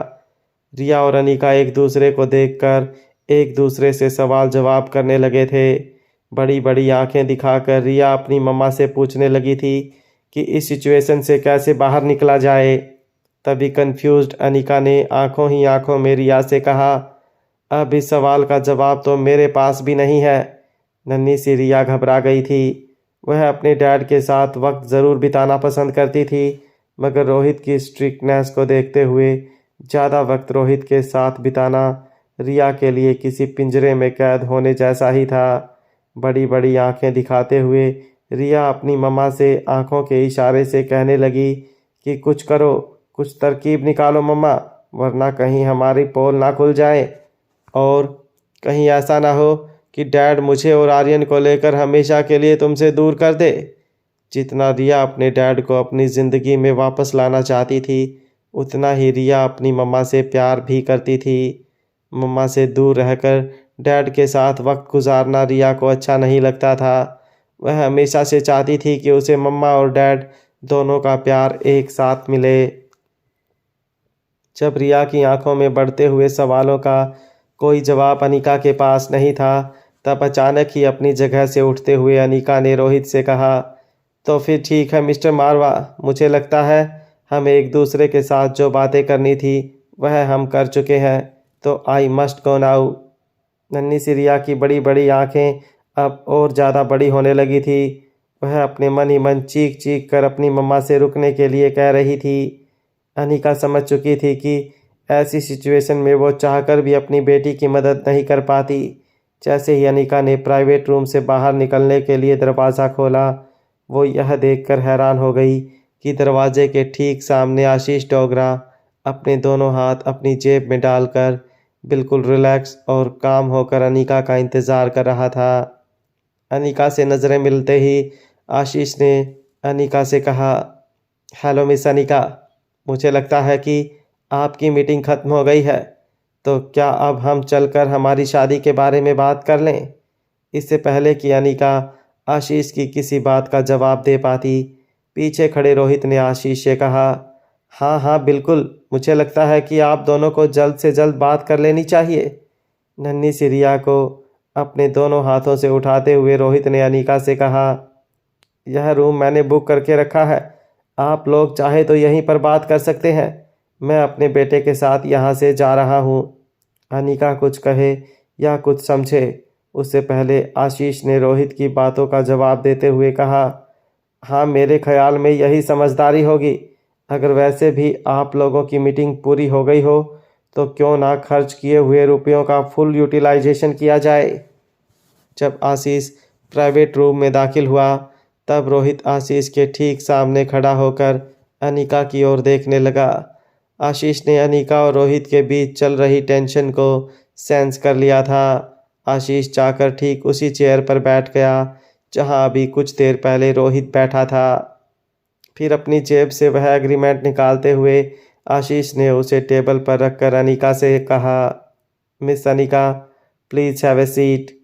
रिया और अनीका एक दूसरे को देखकर एक दूसरे से सवाल जवाब करने लगे थे। बड़ी बड़ी आंखें दिखाकर रिया अपनी मम्मा से पूछने लगी थी कि इस सिचुएशन से कैसे बाहर निकला जाए। तभी कंफ्यूज्ड अनीका ने आंखों ही आंखों में रिया से कहा, अब इस सवाल का जवाब तो मेरे पास भी नहीं है। नन्ही सी रिया घबरा गई थी। वह अपने डैड के साथ वक्त ज़रूर बिताना पसंद करती थी, मगर रोहित की स्ट्रिक्टनेस को देखते हुए ज़्यादा वक्त रोहित के साथ बिताना रिया के लिए किसी पिंजरे में कैद होने जैसा ही था। बड़ी बड़ी आंखें दिखाते हुए रिया अपनी मम्मा से आंखों के इशारे से कहने लगी कि कुछ करो, कुछ तरकीब निकालो मम्मा, वरना कहीं हमारी पोल ना खुल जाए और कहीं ऐसा ना हो कि डैड मुझे और आर्यन को लेकर हमेशा के लिए तुमसे दूर कर दे। जितना रिया अपने डैड को अपनी ज़िंदगी में वापस लाना चाहती थी, उतना ही रिया अपनी मम्मा से प्यार भी करती थी। मम्मा से दूर रहकर डैड के साथ वक्त गुजारना रिया को अच्छा नहीं लगता था। वह हमेशा से चाहती थी कि उसे मम्मा और डैड दोनों का प्यार एक साथ मिले। जब रिया की आंखों में बढ़ते हुए सवालों का कोई जवाब अनीका के पास नहीं था, तब अचानक ही अपनी जगह से उठते हुए अनीका ने रोहित से कहा, तो फिर ठीक है मिस्टर मारवा, मुझे लगता है हम एक दूसरे के साथ जो बातें करनी थी वह हम कर चुके हैं, तो आई मस्ट गो नाउ। नन्ही सी रिया की बड़ी बड़ी आंखें अब और ज़्यादा बड़ी होने लगी थी। वह अपने मन ही मन चीख चीख कर अपनी मम्मा से रुकने के लिए कह रही थी। अनीका समझ चुकी थी कि ऐसी सिचुएशन में वो चाहकर भी अपनी बेटी की मदद नहीं कर पाती। जैसे ही अनीका ने प्राइवेट रूम से बाहर निकलने के लिए दरवाज़ा खोला, वो यह देखकर हैरान हो गई कि दरवाजे के ठीक सामने आशीष डोगरा अपने दोनों हाथ अपनी जेब में डालकर बिल्कुल रिलैक्स और काम होकर अनीका का इंतज़ार कर रहा था। अनीका से नज़रें मिलते ही आशीष ने अनीका से कहा, हेलो मिस अनीका, मुझे लगता है कि आपकी मीटिंग ख़त्म हो गई है, तो क्या अब हम चलकर हमारी शादी के बारे में बात कर लें? इससे पहले कि अनीका आशीष की किसी बात का जवाब दे पाती, पीछे खड़े रोहित ने आशीष से कहा, हाँ हाँ बिल्कुल, मुझे लगता है कि आप दोनों को जल्द से जल्द बात कर लेनी चाहिए। नन्ही सी रिया को अपने दोनों हाथों से उठाते हुए रोहित ने अनीका से कहा, यह रूम मैंने बुक करके रखा है, आप लोग चाहे तो यहीं पर बात कर सकते हैं। मैं अपने बेटे के साथ यहाँ से जा रहा हूँ। अनिका कुछ कहे या कुछ समझे उससे पहले आशीष ने रोहित की बातों का जवाब देते हुए कहा, हाँ, मेरे ख्याल में यही समझदारी होगी। अगर वैसे भी आप लोगों की मीटिंग पूरी हो गई हो तो क्यों ना खर्च किए हुए रुपयों का फुल यूटिलाइजेशन किया जाए। जब आशीष प्राइवेट रूम में दाखिल हुआ तब रोहित आशीष के ठीक सामने खड़ा होकर अनिका की ओर देखने लगा। आशीष ने अनिका और रोहित के बीच चल रही टेंशन को सेंस कर लिया था। आशीष जाकर ठीक उसी चेयर पर बैठ गया जहां अभी कुछ देर पहले रोहित बैठा था। फिर अपनी जेब से वह एग्रीमेंट निकालते हुए आशीष ने उसे टेबल पर रखकर अनिका से कहा, miss Anika, please have a seat.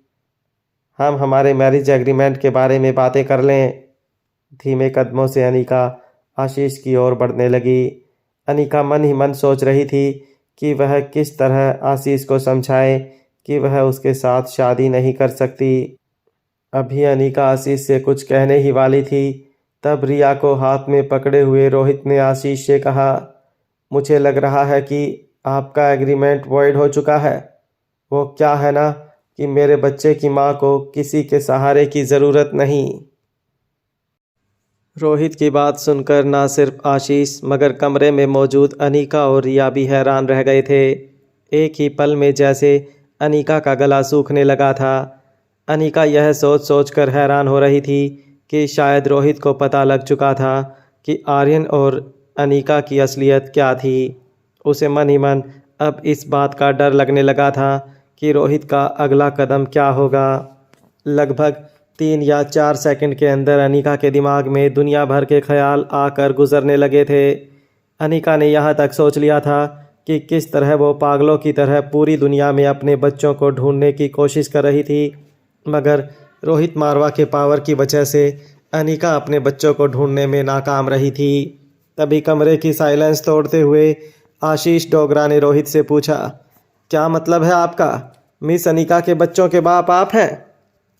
हम हमारे मैरिज एग्रीमेंट के बारे में बातें कर लें। धीमे कदमों से अनिका आशीष की ओर बढ़ने लगी। अनिका मन ही मन सोच रही थी कि वह किस तरह आशीष को समझाए कि वह उसके साथ शादी नहीं कर सकती। अभी अनिका आशीष से कुछ कहने ही वाली थी तब रिया को हाथ में पकड़े हुए रोहित ने आशीष से कहा, मुझे लग रहा है कि आपका एग्रीमेंट वॉइड हो चुका है। वो क्या है ना कि मेरे बच्चे की माँ को किसी के सहारे की ज़रूरत नहीं। रोहित की बात सुनकर ना सिर्फ आशीष मगर कमरे में मौजूद अनिका और रिया भी हैरान रह गए थे। एक ही पल में जैसे अनिका का गला सूखने लगा था। अनिका यह सोच सोच कर हैरान हो रही थी कि शायद रोहित को पता लग चुका था कि आर्यन और अनिका की असलियत क्या थी। उसे मन ही मन अब इस बात का डर लगने लगा था कि रोहित का अगला कदम क्या होगा। लगभग 3 या 4 सेकंड के अंदर अनिका के दिमाग में दुनिया भर के ख्याल आकर गुजरने लगे थे। अनिका ने यहाँ तक सोच लिया था कि किस तरह वो पागलों की तरह पूरी दुनिया में अपने बच्चों को ढूंढने की कोशिश कर रही थी, मगर रोहित मारवा के पावर की वजह से अनिका अपने बच्चों को ढूंढने में नाकाम रही थी। तभी कमरे की साइलेंस तोड़ते हुए आशीष डोगरा ने रोहित से पूछा, क्या मतलब है आपका? मिस अनिका के बच्चों के बाप आप हैं?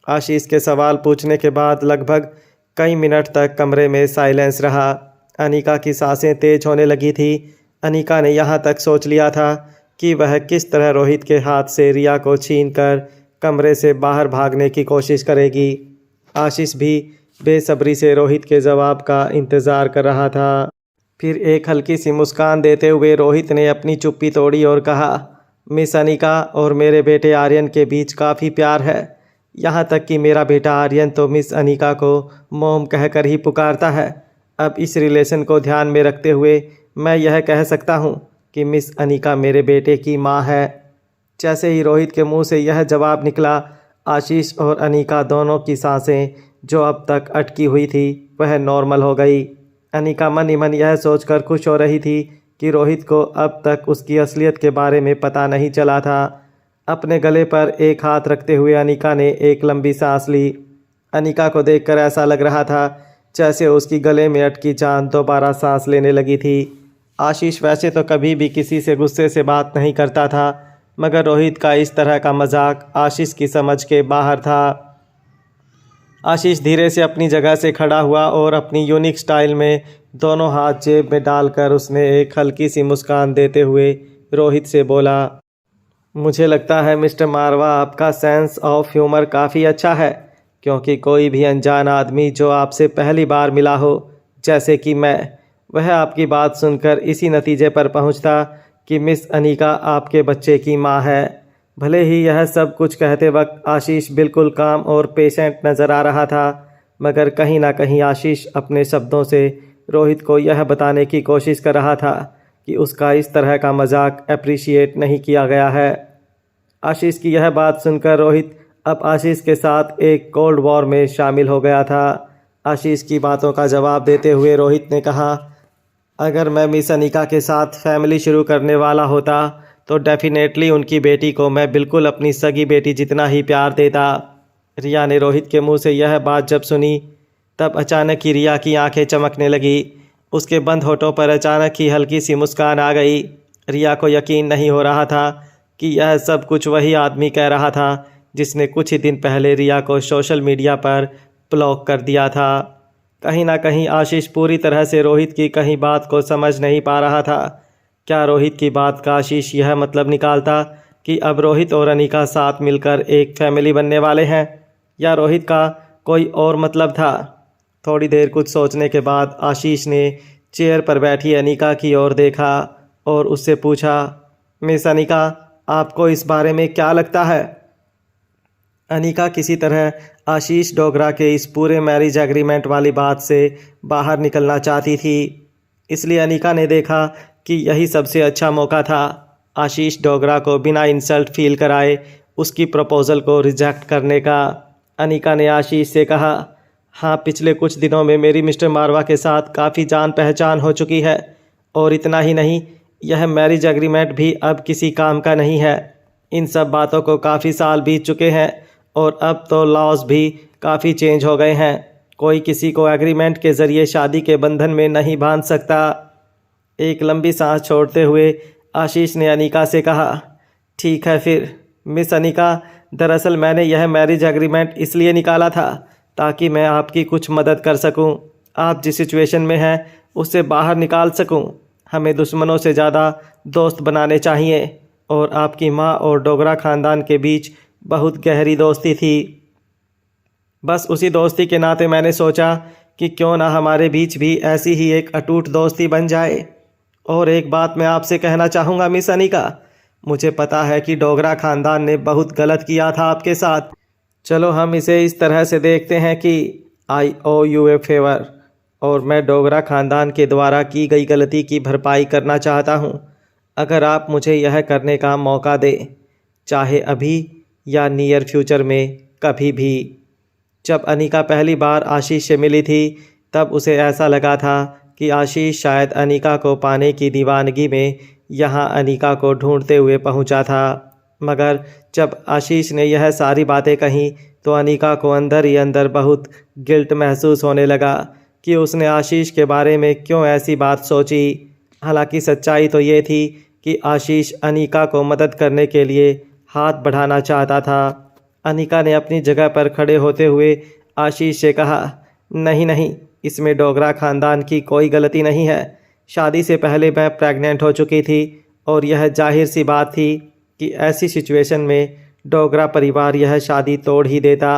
आशीष के सवाल पूछने के बाद लगभग कई मिनट तक कमरे में साइलेंस रहा। अनिका की सांसें तेज होने लगी थी। अनिका ने यहाँ तक सोच लिया था कि वह किस तरह रोहित के हाथ से रिया को छीनकर कमरे से बाहर भागने की कोशिश करेगी। आशीष भी बेसब्री से रोहित के जवाब का इंतज़ार कर रहा था। फिर एक हल्की सी मुस्कान देते हुए रोहित ने अपनी चुप्पी तोड़ी और कहा, मिस अनिका और मेरे बेटे आर्यन के बीच काफ़ी प्यार है। यहाँ तक कि मेरा बेटा आर्यन तो मिस अनिका को मोम कहकर ही पुकारता है। अब इस रिलेशन को ध्यान में रखते हुए मैं यह कह सकता हूँ कि मिस अनिका मेरे बेटे की माँ है। जैसे ही रोहित के मुंह से यह जवाब निकला, आशीष और अनिका दोनों की सांसें जो अब तक अटकी हुई थी वह नॉर्मल हो गई। अनिका मन ही मन यह सोचकर खुश हो रही थी कि रोहित को अब तक उसकी असलियत के बारे में पता नहीं चला था। अपने गले पर एक हाथ रखते हुए अनिका ने एक लंबी सांस ली। अनिका को देखकर ऐसा लग रहा था जैसे उसकी गले में अटकी जान दोबारा सांस लेने लगी थी। आशीष वैसे तो कभी भी किसी से गुस्से से बात नहीं करता था, मगर रोहित का इस तरह का मजाक आशीष की समझ के बाहर था। आशीष धीरे से अपनी जगह से खड़ा हुआ और अपनी यूनिक स्टाइल में दोनों हाथ जेब में डालकर उसने एक हल्की सी मुस्कान देते हुए रोहित से बोला, मुझे लगता है मिस्टर मारवा आपका सेंस ऑफ ह्यूमर काफ़ी अच्छा है, क्योंकि कोई भी अनजान आदमी जो आपसे पहली बार मिला हो जैसे कि मैं, वह आपकी बात सुनकर इसी नतीजे पर पहुंचता कि मिस अनिका आपके बच्चे की मां है। भले ही यह सब कुछ कहते वक्त आशीष बिल्कुल काम और पेशेंट नज़र आ रहा था, मगर कहीं ना कहीं आशीष अपने शब्दों से रोहित को यह बताने की कोशिश कर रहा था कि उसका इस तरह का मजाक अप्रिशिएट नहीं किया गया है। आशीष की यह बात सुनकर रोहित अब आशीष के साथ एक कोल्ड वॉर में शामिल हो गया था। आशीष की बातों का जवाब देते हुए रोहित ने कहा, अगर मैं मिस अनिका के साथ फैमिली शुरू करने वाला होता तो डेफिनेटली उनकी बेटी को मैं बिल्कुल अपनी सगी बेटी जितना ही प्यार देता। रिया ने रोहित के मुंह से यह बात जब सुनी तब अचानक ही रिया की आंखें चमकने लगी। उसके बंद होठों पर अचानक ही हल्की सी मुस्कान आ गई। रिया को यकीन नहीं हो रहा था कि यह सब कुछ वही आदमी कह रहा था जिसने कुछ ही दिन पहले रिया को सोशल मीडिया पर ब्लॉक कर दिया था। कहीं ना कहीं आशीष पूरी तरह से रोहित की कहीं बात को समझ नहीं पा रहा था। क्या रोहित की बात का आशीष यह मतलब निकालता कि अब रोहित और अनिका साथ मिलकर एक फैमिली बनने वाले हैं, या रोहित का कोई और मतलब था? थोड़ी देर कुछ सोचने के बाद आशीष ने चेयर पर बैठी अनिका की ओर देखा और उससे पूछा, मिस अनिका, आपको इस बारे में क्या लगता है? अनिका किसी तरह आशीष डोगरा के इस पूरे मैरिज एग्रीमेंट वाली बात से बाहर निकलना चाहती थी, इसलिए अनिका ने देखा कि यही सबसे अच्छा मौका था आशीष डोगरा को बिना इंसल्ट फील कराए उसकी प्रपोज़ल को रिजेक्ट करने का। अनिका ने आशीष से कहा, हाँ, पिछले कुछ दिनों में मेरी मिस्टर मारवा के साथ काफ़ी जान पहचान हो चुकी है, और इतना ही नहीं, यह मैरिज एग्रीमेंट भी अब किसी काम का नहीं है। इन सब बातों को काफ़ी साल बीत चुके हैं और अब तो लॉज भी काफ़ी चेंज हो गए हैं। कोई किसी को एग्रीमेंट के ज़रिए शादी के बंधन में नहीं बांध सकता। एक लंबी सांस छोड़ते हुए आशीष ने अनिका से कहा, ठीक है फिर मिस अनिका, दरअसल मैंने यह मैरिज एग्रीमेंट इसलिए निकाला था ताकि मैं आपकी कुछ मदद कर सकूं। आप जिस सिचुएशन में हैं उससे बाहर निकाल सकूं। हमें दुश्मनों से ज़्यादा दोस्त बनाने चाहिए, और आपकी माँ और डोगरा ख़ानदान के बीच बहुत गहरी दोस्ती थी। बस उसी दोस्ती के नाते मैंने सोचा कि क्यों ना हमारे बीच भी ऐसी ही एक अटूट दोस्ती बन जाए। और एक बात मैं आपसे कहना चाहूँगा मिस अनिका, मुझे पता है कि डोगरा ख़ानदान ने बहुत गलत किया था आपके साथ। चलो हम इसे इस तरह से देखते हैं कि आई ओ यू ए फेवर, और मैं डोगरा ख़ानदान के द्वारा की गई गलती की भरपाई करना चाहता हूँ। अगर आप मुझे यह करने का मौका दें, चाहे अभी या नियर फ्यूचर में कभी भी। जब अनिका पहली बार आशीष से मिली थी तब उसे ऐसा लगा था कि आशीष शायद अनिका को पाने की दीवानगी में यहाँ अनिका को ढूंढते हुए पहुँचा था। मगर जब आशीष ने यह सारी बातें कहीं तो अनिका को अंदर ही अंदर बहुत गिल्ट महसूस होने लगा कि उसने आशीष के बारे में क्यों ऐसी बात सोची। हालांकि सच्चाई तो ये थी कि आशीष अनिका को मदद करने के लिए हाथ बढ़ाना चाहता था। अनिका ने अपनी जगह पर खड़े होते हुए आशीष से कहा, नहीं नहीं, इसमें डोगरा ख़ानदान की कोई गलती नहीं है। शादी से पहले मैं प्रेग्नेंट हो चुकी थी और यह जाहिर सी बात थी कि ऐसी सिचुएशन में डोगरा परिवार यह शादी तोड़ ही देता।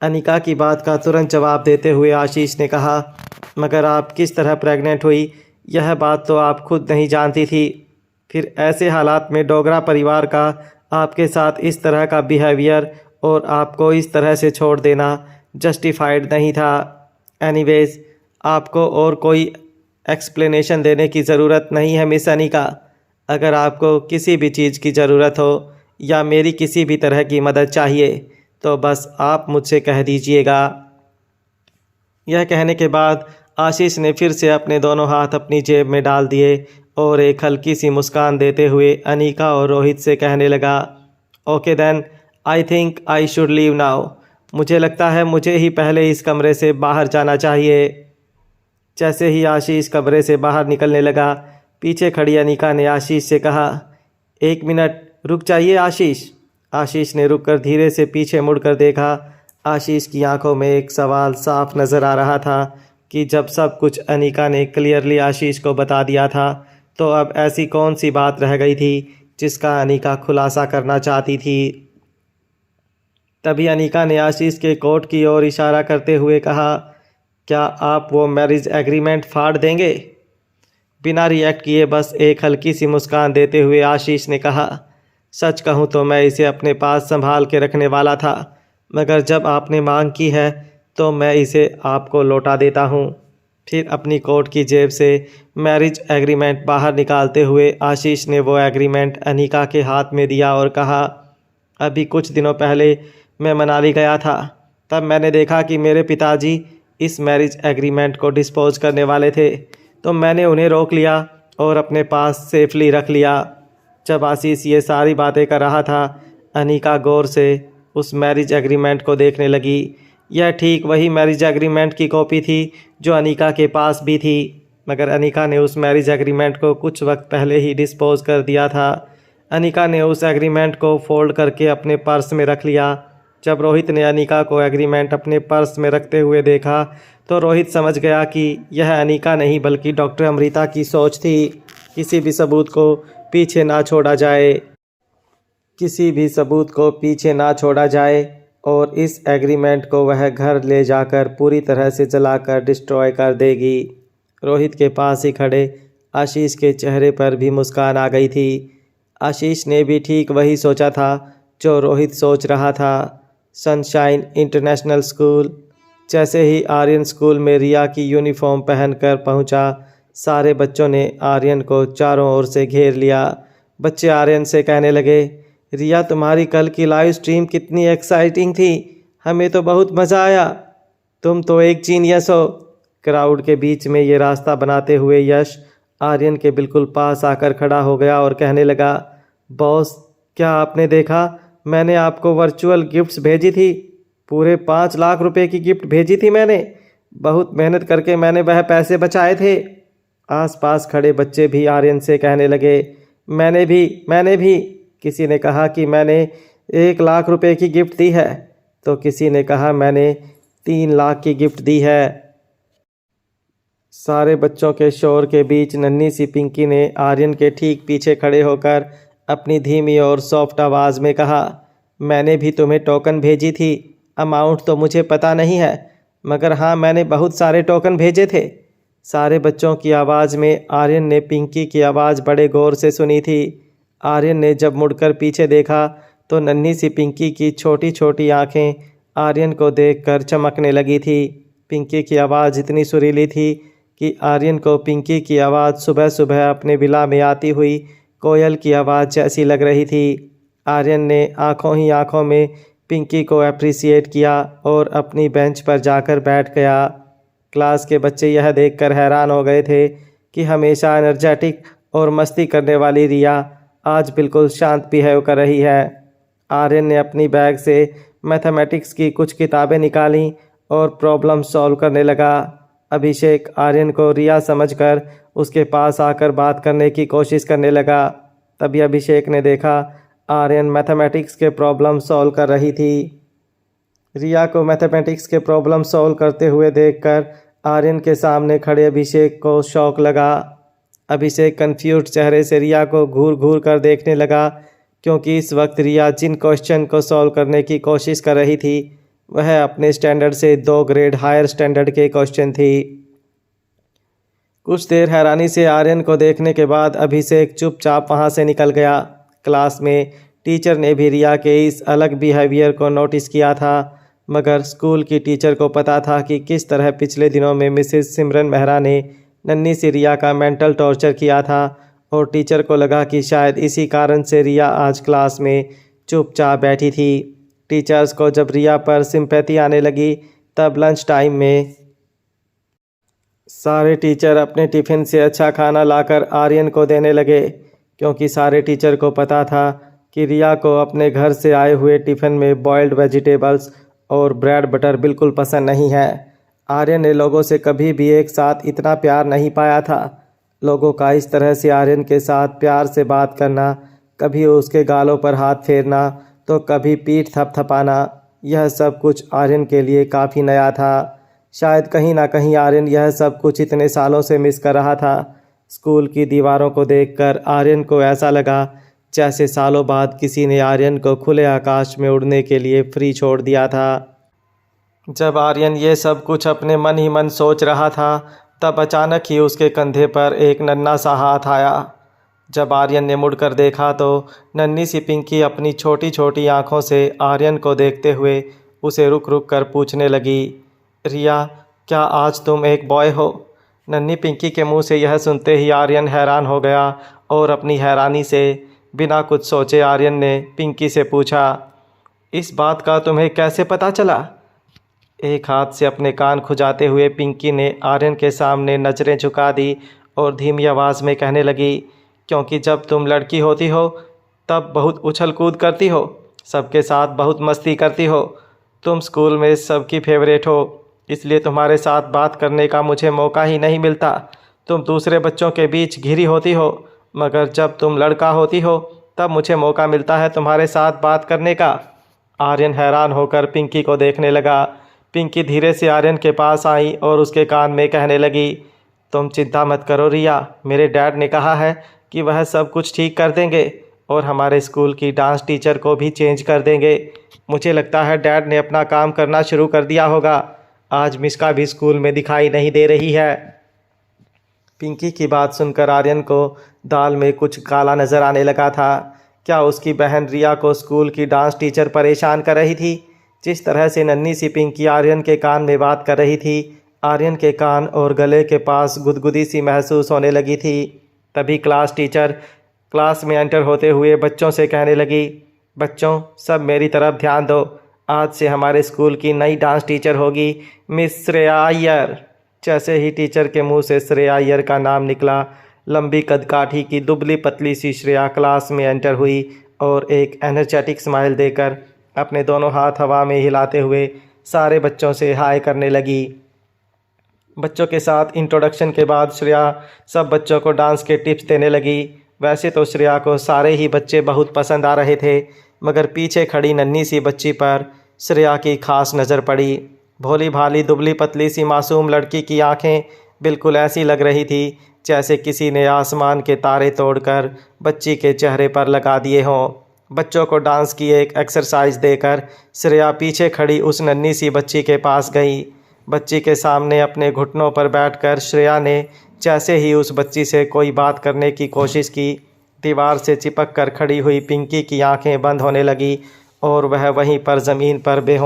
अनिका की बात का तुरंत जवाब देते हुए आशीष ने कहा, मगर आप किस तरह प्रेग्नेंट हुई यह बात तो आप खुद नहीं जानती थी। फिर ऐसे हालात में डोगरा परिवार का आपके साथ इस तरह का बिहेवियर और आपको इस तरह से छोड़ देना जस्टिफाइड नहीं था। एनीवेज, आपको और कोई एक्सप्लेनेशन देने की ज़रूरत नहीं है मिस अनिका। अगर आपको किसी भी चीज़ की ज़रूरत हो या मेरी किसी भी तरह की मदद चाहिए तो बस आप मुझसे कह दीजिएगा। यह कहने के बाद आशीष ने फिर से अपने दोनों हाथ अपनी जेब में डाल दिए और एक हल्की सी मुस्कान देते हुए अनिका और रोहित से कहने लगा, okay then, I think I should leave now. मुझे लगता है मुझे ही पहले इस कमरे से बाहर जाना चाहिए। जैसे ही आशीष कमरे से बाहर निकलने लगा, पीछे खड़ी अनिका ने आशीष से कहा, एक मिनट रुक जाइए आशीष। आशीष ने रुककर धीरे से पीछे मुड़कर देखा। आशीष की आंखों में एक सवाल साफ नज़र आ रहा था कि जब सब कुछ अनिका ने क्लियरली आशीष को बता दिया था तो अब ऐसी कौन सी बात रह गई थी जिसका अनिका खुलासा करना चाहती थी। तभी अनिका ने आशीष के कोट की ओर इशारा करते हुए कहा, क्या आप वो मैरिज एग्रीमेंट फाड़ देंगे? बिना रिएक्ट किए बस एक हल्की सी मुस्कान देते हुए आशीष ने कहा, सच कहूँ तो मैं इसे अपने पास संभाल के रखने वाला था, मगर जब आपने मांग की है तो मैं इसे आपको लौटा देता हूँ। फिर अपनी कोट की जेब से मैरिज एग्रीमेंट बाहर निकालते हुए आशीष ने वो एग्रीमेंट अनिका के हाथ में दिया और कहा, अभी कुछ दिनों पहले मैं मनाली गया था, तब मैंने देखा कि मेरे पिताजी इस मैरिज एग्रीमेंट को डिस्पोज करने वाले थे, तो मैंने उन्हें रोक लिया और अपने पास सेफली रख लिया। जब आशीष ये सारी बातें कर रहा था, अनिका गौर से उस मैरिज एग्रीमेंट को देखने लगी। यह ठीक वही मैरिज एग्रीमेंट की कॉपी थी जो अनिका के पास भी थी, मगर अनिका ने उस मैरिज एग्रीमेंट को कुछ वक्त पहले ही डिस्पोज कर दिया था। अनिका ने उस एग्रीमेंट को फोल्ड करके अपने पर्स में रख लिया। जब रोहित ने अनीका को एग्रीमेंट अपने पर्स में रखते हुए देखा तो रोहित समझ गया कि यह अनीका नहीं बल्कि डॉक्टर अमृता की सोच थी। किसी भी सबूत को पीछे ना छोड़ा जाए, किसी भी सबूत को पीछे ना छोड़ा जाए और इस एग्रीमेंट को वह घर ले जाकर पूरी तरह से जलाकर डिस्ट्रॉय कर देगी। रोहित के पास ही खड़े आशीष के चेहरे पर भी मुस्कान आ गई थी। आशीष ने भी ठीक वही सोचा था जो रोहित सोच रहा था। Sunshine international school. जैसे ही आर्यन स्कूल में रिया की यूनिफॉर्म पहनकर पहुंचा, सारे बच्चों ने आर्यन को चारों ओर से घेर लिया। बच्चे आर्यन से कहने लगे, रिया तुम्हारी कल की लाइव स्ट्रीम कितनी एक्साइटिंग थी, हमें तो बहुत मज़ा आया, तुम तो एक जीनियस हो। क्राउड के बीच में ये रास्ता बनाते हुए यश आर्यन के बिल्कुल पास आकर खड़ा हो गया और कहने लगा, बॉस क्या आपने देखा, मैंने आपको वर्चुअल गिफ्ट्स भेजी थी, पूरे 5 लाख रुपए की गिफ्ट भेजी थी मैंने, बहुत मेहनत करके मैंने वह पैसे बचाए थे। आसपास खड़े बच्चे भी आर्यन से कहने लगे, मैंने भी। किसी ने कहा कि मैंने 1 लाख रुपए की गिफ्ट दी है, तो किसी ने कहा मैंने 3 लाख की गिफ्ट दी है। सारे बच्चों के शोर के बीच नन्ही सी पिंकी ने आर्यन के ठीक पीछे खड़े होकर अपनी धीमी और सॉफ्ट आवाज़ में कहा, मैंने भी तुम्हें टोकन भेजी थी, अमाउंट तो मुझे पता नहीं है, मगर हाँ मैंने बहुत सारे टोकन भेजे थे। सारे बच्चों की आवाज़ में आर्यन ने पिंकी की आवाज़ बड़े गौर से सुनी थी। आर्यन ने जब मुड़कर पीछे देखा तो नन्ही सी पिंकी की छोटी छोटी आँखें आर्यन को देखकर चमकने लगी थी। पिंकी की आवाज़ इतनी सुरीली थी कि आर्यन को पिंकी की आवाज़ सुबह सुबह अपने विला में आती हुई कोयल की आवाज़ जैसी लग रही थी। आर्यन ने आंखों ही आंखों में पिंकी को अप्रिसिएट किया और अपनी बेंच पर जाकर बैठ गया। क्लास के बच्चे यह देखकर हैरान हो गए थे कि हमेशा एनर्जेटिक और मस्ती करने वाली रिया आज बिल्कुल शांत बिहेव कर रही है। आर्यन ने अपनी बैग से मैथमेटिक्स की कुछ किताबें निकालीं और प्रॉब्लम सॉल्व करने लगा। अभिषेक आर्यन को रिया समझकर उसके पास आकर बात करने की कोशिश करने लगा। तभी अभिषेक ने देखा आर्यन मैथमेटिक्स के प्रॉब्लम सॉल्व कर रही थी। रिया को मैथमेटिक्स के प्रॉब्लम सॉल्व करते हुए देखकर आर्यन के सामने खड़े अभिषेक को शौक लगा। अभिषेक कंफ्यूज्ड चेहरे से रिया को घूर घूर कर देखने लगा, क्योंकि इस वक्त रिया जिन क्वेश्चन को सॉल्व करने की कोशिश कर रही थी वह अपने स्टैंडर्ड से 2 ग्रेड हायर स्टैंडर्ड के क्वेश्चन थी। कुछ देर हैरानी से आर्यन को देखने के बाद अभिषेक चुपचाप वहां से निकल गया। क्लास में टीचर ने भी रिया के इस अलग बिहेवियर को नोटिस किया था, मगर स्कूल की टीचर को पता था कि किस तरह पिछले दिनों में मिसेस सिमरन मेहरा ने नन्ही सी रिया का मेंटल टॉर्चर किया था, और टीचर को लगा कि शायद इसी कारण से रिया आज क्लास में चुपचाप बैठी थी। टीचर्स को जब रिया पर सिंपैथी आने लगी तब लंच टाइम में सारे टीचर अपने टिफ़िन से अच्छा खाना लाकर आर्यन को देने लगे, क्योंकि सारे टीचर को पता था कि रिया को अपने घर से आए हुए टिफ़िन में बॉइल्ड वेजिटेबल्स और ब्रेड बटर बिल्कुल पसंद नहीं है। आर्यन ने लोगों से कभी भी एक साथ इतना प्यार नहीं पाया था। लोगों का इस तरह से आर्यन के साथ प्यार से बात करना, कभी उसके गालों पर हाथ फेरना तो कभी पीठ थपथपाना, यह सब कुछ आर्यन के लिए काफ़ी नया था। शायद कहीं ना कहीं आर्यन यह सब कुछ इतने सालों से मिस कर रहा था। स्कूल की दीवारों को देखकर आर्यन को ऐसा लगा जैसे सालों बाद किसी ने आर्यन को खुले आकाश में उड़ने के लिए फ्री छोड़ दिया था। जब आर्यन ये सब कुछ अपने मन ही मन सोच रहा था तब अचानक ही उसके कंधे पर एक नन्हा सा हाथ आया। जब आर्यन ने मुड़कर देखा तो नन्ही सी पिंकी अपनी छोटी छोटी आँखों से आर्यन को देखते हुए उसे रुक रुक कर पूछने लगी, रिया क्या आज तुम एक बॉय हो? नन्ही पिंकी के मुंह से यह सुनते ही आर्यन हैरान हो गया और अपनी हैरानी से बिना कुछ सोचे आर्यन ने पिंकी से पूछा, इस बात का तुम्हें कैसे पता चला? एक हाथ से अपने कान खुजाते हुए पिंकी ने आर्यन के सामने नज़रें झुका दी और धीमी आवाज़ में कहने लगी, क्योंकि जब तुम लड़की होती हो तब बहुत उछल कूद करती हो, सबके साथ बहुत मस्ती करती हो, तुम स्कूल में सबकी फेवरेट हो, इसलिए तुम्हारे साथ बात करने का मुझे मौका ही नहीं मिलता। तुम दूसरे बच्चों के बीच घिरी होती हो, मगर जब तुम लड़का होती हो तब मुझे मौका मिलता है तुम्हारे साथ बात करने का। आर्यन हैरान होकर पिंकी को देखने लगा। पिंकी धीरे से आर्यन के पास आई और उसके कान में कहने लगी, तुम चिंता मत करो रिया, मेरे डैड ने कहा है कि वह सब कुछ ठीक कर देंगे और हमारे स्कूल की डांस टीचर को भी चेंज कर देंगे। मुझे लगता है डैड ने अपना काम करना शुरू कर दिया होगा। आज मिस्का भी स्कूल में दिखाई नहीं दे रही है। पिंकी की बात सुनकर आर्यन को दाल में कुछ काला नज़र आने लगा था। क्या उसकी बहन रिया को स्कूल की डांस टीचर परेशान कर रही थी? जिस तरह से नन्ही सी पिंकी आर्यन के कान में बात कर रही थी, आर्यन के कान और गले के पास गुदगुदी सी महसूस होने लगी थी। तभी क्लास टीचर क्लास में एंटर होते हुए बच्चों से कहने लगी, बच्चों सब मेरी तरफ ध्यान दो, आज से हमारे स्कूल की नई डांस टीचर होगी मिस श्रेया अय्यर। जैसे ही टीचर के मुंह से श्रेया अय्यर का नाम निकला, लंबी कदकाठी की दुबली पतली सी श्रेया क्लास में एंटर हुई और एक एनर्जेटिक स्माइल देकर अपने दोनों हाथ हवा में हिलाते हुए सारे बच्चों से हाय करने लगी। बच्चों के साथ इंट्रोडक्शन के बाद श्रेया सब बच्चों को डांस के टिप्स देने लगी। वैसे तो श्रेया को सारे ही बच्चे बहुत पसंद आ रहे थे, मगर पीछे खड़ी नन्ही सी बच्ची पर श्रेया की खास नज़र पड़ी। भोली भाली दुबली पतली सी मासूम लड़की की आंखें बिल्कुल ऐसी लग रही थी जैसे किसी ने आसमान के तारे तोड़कर बच्ची के चेहरे पर लगा दिए हों। बच्चों को डांस की एक एक्सरसाइज देकर श्रेया पीछे खड़ी उस नन्ही सी बच्ची के पास गई। बच्ची के सामने अपने घुटनों पर बैठकर श्रेया ने जैसे ही उस बच्ची से कोई बात करने की कोशिश की, दीवार से चिपक कर खड़ी हुई पिंकी की आंखें बंद होने लगी और वह वहीं पर ज़मीन पर बेहोश